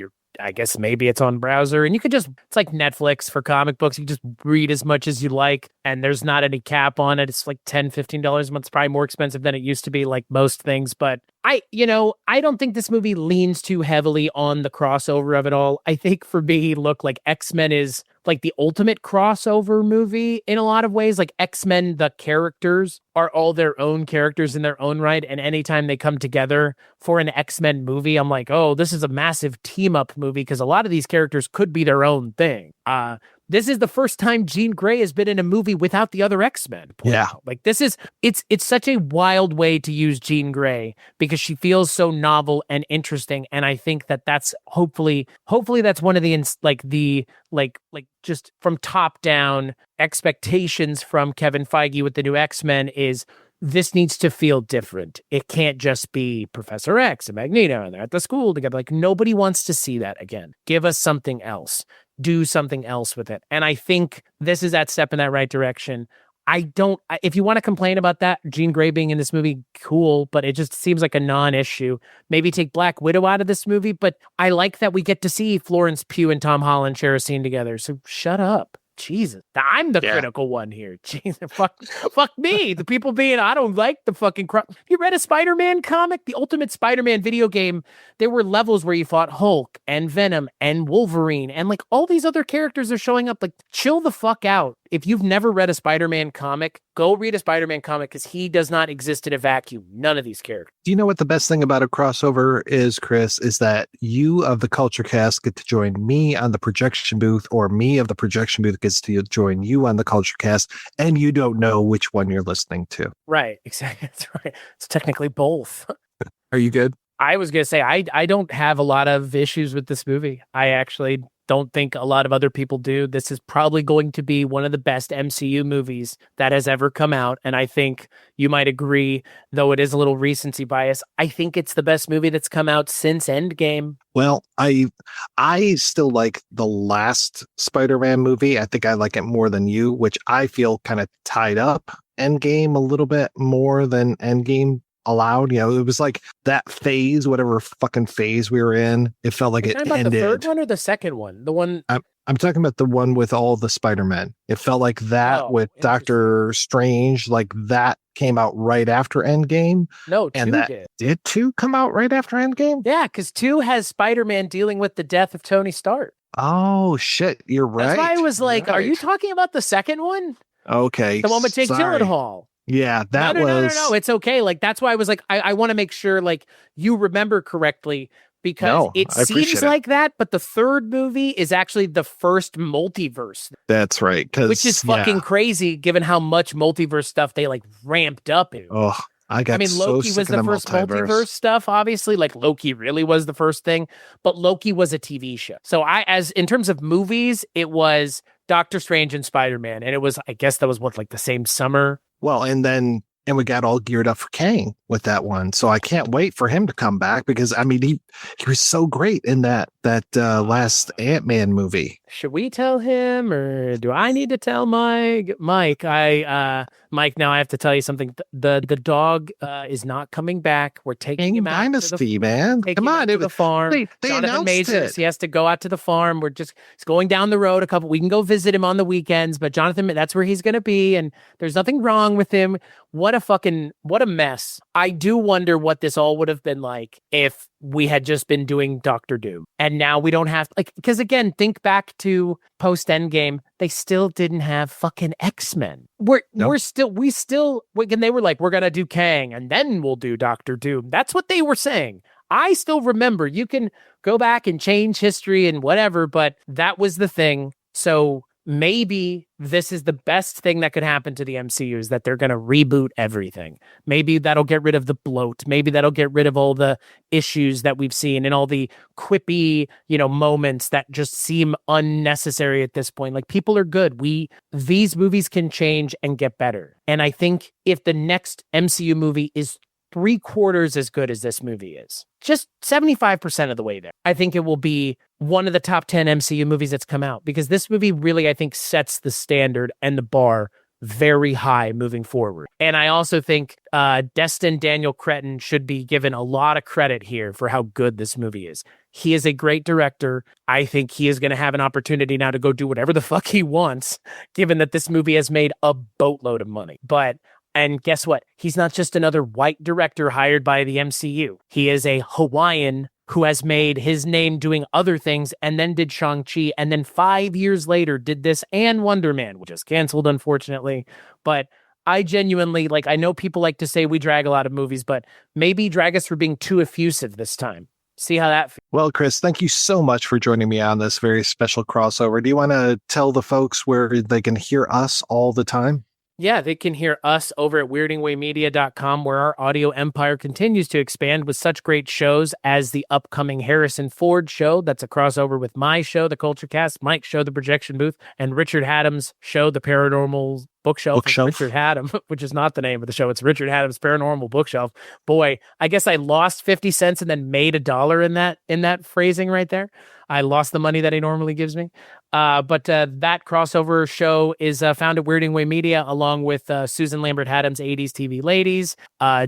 I guess maybe it's on browser, and you could just, it's like Netflix for comic books. You just read as much as you like, and there's not any cap on it. It's like $10, $15 a month. It's probably more expensive than it used to be, like most things. But I don't think this movie leans too heavily on the crossover of it all. I think for me, look, like X-Men is like the ultimate crossover movie in a lot of ways. Like X-Men, the characters are all their own characters in their own right. And anytime they come together for an X-Men movie, I'm like, oh, this is a massive team up movie because a lot of these characters could be their own thing. This is the first time Jean Grey has been in a movie without the other X-Men. Yeah. Like it's such a wild way to use Jean Grey because she feels so novel and interesting. And I think that's hopefully that's one of the just from top down expectations from Kevin Feige with the new X-Men is this needs to feel different. It can't just be Professor X and Magneto and they're at the school together. Like nobody wants to see that again. Give us something else. Do something else with it. And I think this is that step in that right direction. If you want to complain about that, Jean Grey being in this movie, cool, but it just seems like a non-issue. Maybe take Black Widow out of this movie, but I like that we get to see Florence Pugh and Tom Holland share a scene together. So shut up. Jesus, I'm the critical one here. Jesus, fuck me. The people being, I don't like the fucking crap. You read a Spider-Man comic? The Ultimate Spider-Man video game, there were levels where you fought Hulk and Venom and Wolverine and like all these other characters are showing up. Like, chill the fuck out. If you've never read a Spider-Man comic, go read a Spider-Man comic because he does not exist in a vacuum. None of these characters. Do you know what the best thing about a crossover is, Chris? Is that you of the Kulturecast get to join me on the projection booth, or me of the projection booth gets to join you on the Kulturecast, and you don't know which one you're listening to. Right, exactly. That's right. It's technically both. Are you good? I was going to say, I don't have a lot of issues with this movie. I actually don't think a lot of other people do. This is probably going to be one of the best MCU movies that has ever come out. And I think you might agree, though it is a little recency bias, I think it's the best movie that's come out since Endgame. Well, I still like the last Spider-Man movie. I think I like it more than you, which I feel kind of tied up Endgame a little bit more than Endgame allowed. You know, it was like that phase, whatever fucking phase we were in, it felt like it ended. The third one or the second one? The one I'm talking about the one with all the Spider-Men. It felt like that with Doctor Strange, like that came out right after Endgame. No, and 2 did 2 come out right after Endgame? Yeah, because 2 has Spider-Man dealing with the death of Tony Stark. Oh shit, you're right. That's why I was like, right. Are you talking about the second one? Okay, The one with Jake Gyllenhaal. Yeah, that was... No. It's okay. Like, that's why I was like, I want to make sure, like, you remember correctly because it seems like that, but the third movie is actually the first multiverse. That's right. Which is fucking crazy given how much multiverse stuff they, like, ramped up in. Oh, Loki was the first multiverse stuff, obviously. Like, Loki really was the first thing, but Loki was a TV show. So in terms of movies, it was Doctor Strange and Spider-Man, and it was, I guess that was like the same summer. Well, and we got all geared up for Kang with that one. So I can't wait for him to come back because, I mean, he was so great in that last Ant-Man movie. Should we tell him or do I need to tell Mike? Mike, now I have to tell you something. The dog is not coming back. We're taking him out Dynasty, man. Come on, to the farm. They Jonathan announced it. He has to go out to the farm. He's going down the road we can go visit him on the weekends, but Jonathan, that's where he's going to be. And there's nothing wrong with him. What a mess. I do wonder what this all would have been like if we had just been doing Doctor Doom. And now we don't have, like, because again, think back to post Endgame, they still didn't have fucking X-Men. When they were like, we're going to do Kang and then we'll do Doctor Doom. That's what they were saying. I still remember. You can go back and change history and whatever, but that was the thing. So maybe this is the best thing that could happen to the MCU, is that they're going to reboot everything. Maybe that'll get rid of the bloat. Maybe that'll get rid of all the issues that we've seen and all the quippy, moments that just seem unnecessary at this point. Like, people are good. These movies can change and get better. And I think if the next MCU movie is 3/4 as good as this movie is, just 75% of the way there, I think it will be one of the top 10 MCU movies that's come out, because this movie really, I think, sets the standard and the bar very high moving forward. And I also think Destin Daniel Cretton should be given a lot of credit here for how good this movie is. He is a great director. I think he is going to have an opportunity now to go do whatever the fuck he wants, given that this movie has made a boatload of money. And guess what? He's not just another white director hired by the MCU. He is a Hawaiian who has made his name doing other things, and then did Shang-Chi, and then 5 years later did this and Wonder Man, which is canceled, unfortunately. But I genuinely, I know people like to say we drag a lot of movies, but maybe drag us for being too effusive this time. See how that feels. Well, Chris, thank you so much for joining me on this very special crossover. Do you want to tell the folks where they can hear us all the time? Yeah, they can hear us over at weirdingwaymedia.com, where our audio empire continues to expand with such great shows as the upcoming Harrison Ford show. That's a crossover with my show, The Kulturecast, Mike's show, The Projection Booth, and Richard Haddam's show, The Paranormal Bookshelf. Richard Haddam, which is not the name of the show. It's Richard Haddam's Paranormal Bookshelf. Boy, I guess I lost 50 cents and then made $1 in that phrasing right there. I lost the money that he normally gives me. But that crossover show is found at Weirding Way Media, along with Susan Lambert Haddam's 80s TV Ladies,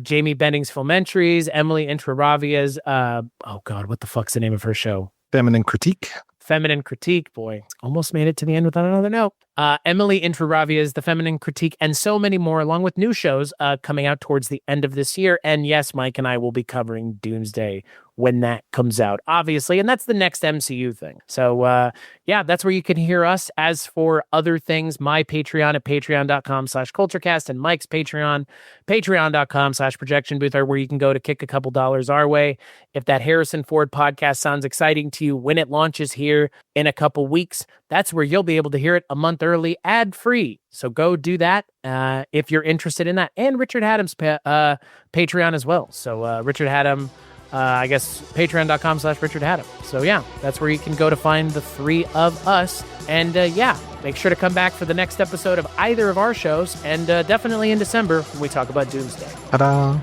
Jamie Benning's Filmentries, Emily Intraravia's, what the fuck's the name of her show? Feminine Critique. Feminine Critique, boy, almost made it to the end without another note. Emily Intraravia's The Feminine Critique, and so many more, along with new shows coming out towards the end of this year. And yes, Mike and I will be covering Doomsday when that comes out, obviously. And that's the next MCU thing. So that's where you can hear us. As for other things, my Patreon at patreon.com/Kulturecast, and Mike's Patreon, patreon.com/Projection Booth, are where you can go to kick a couple dollars our way. If that Harrison Ford podcast sounds exciting to you when it launches here in a couple weeks, that's where you'll be able to hear it a month early, ad-free. So go do that if you're interested in that. And Richard Haddam's Patreon as well. So Richard Haddam, I guess patreon.com/Richard Haddam. So yeah, that's where you can go to find the three of us. And make sure to come back for the next episode of either of our shows, and definitely in December when we talk about Doomsday. Ta-da!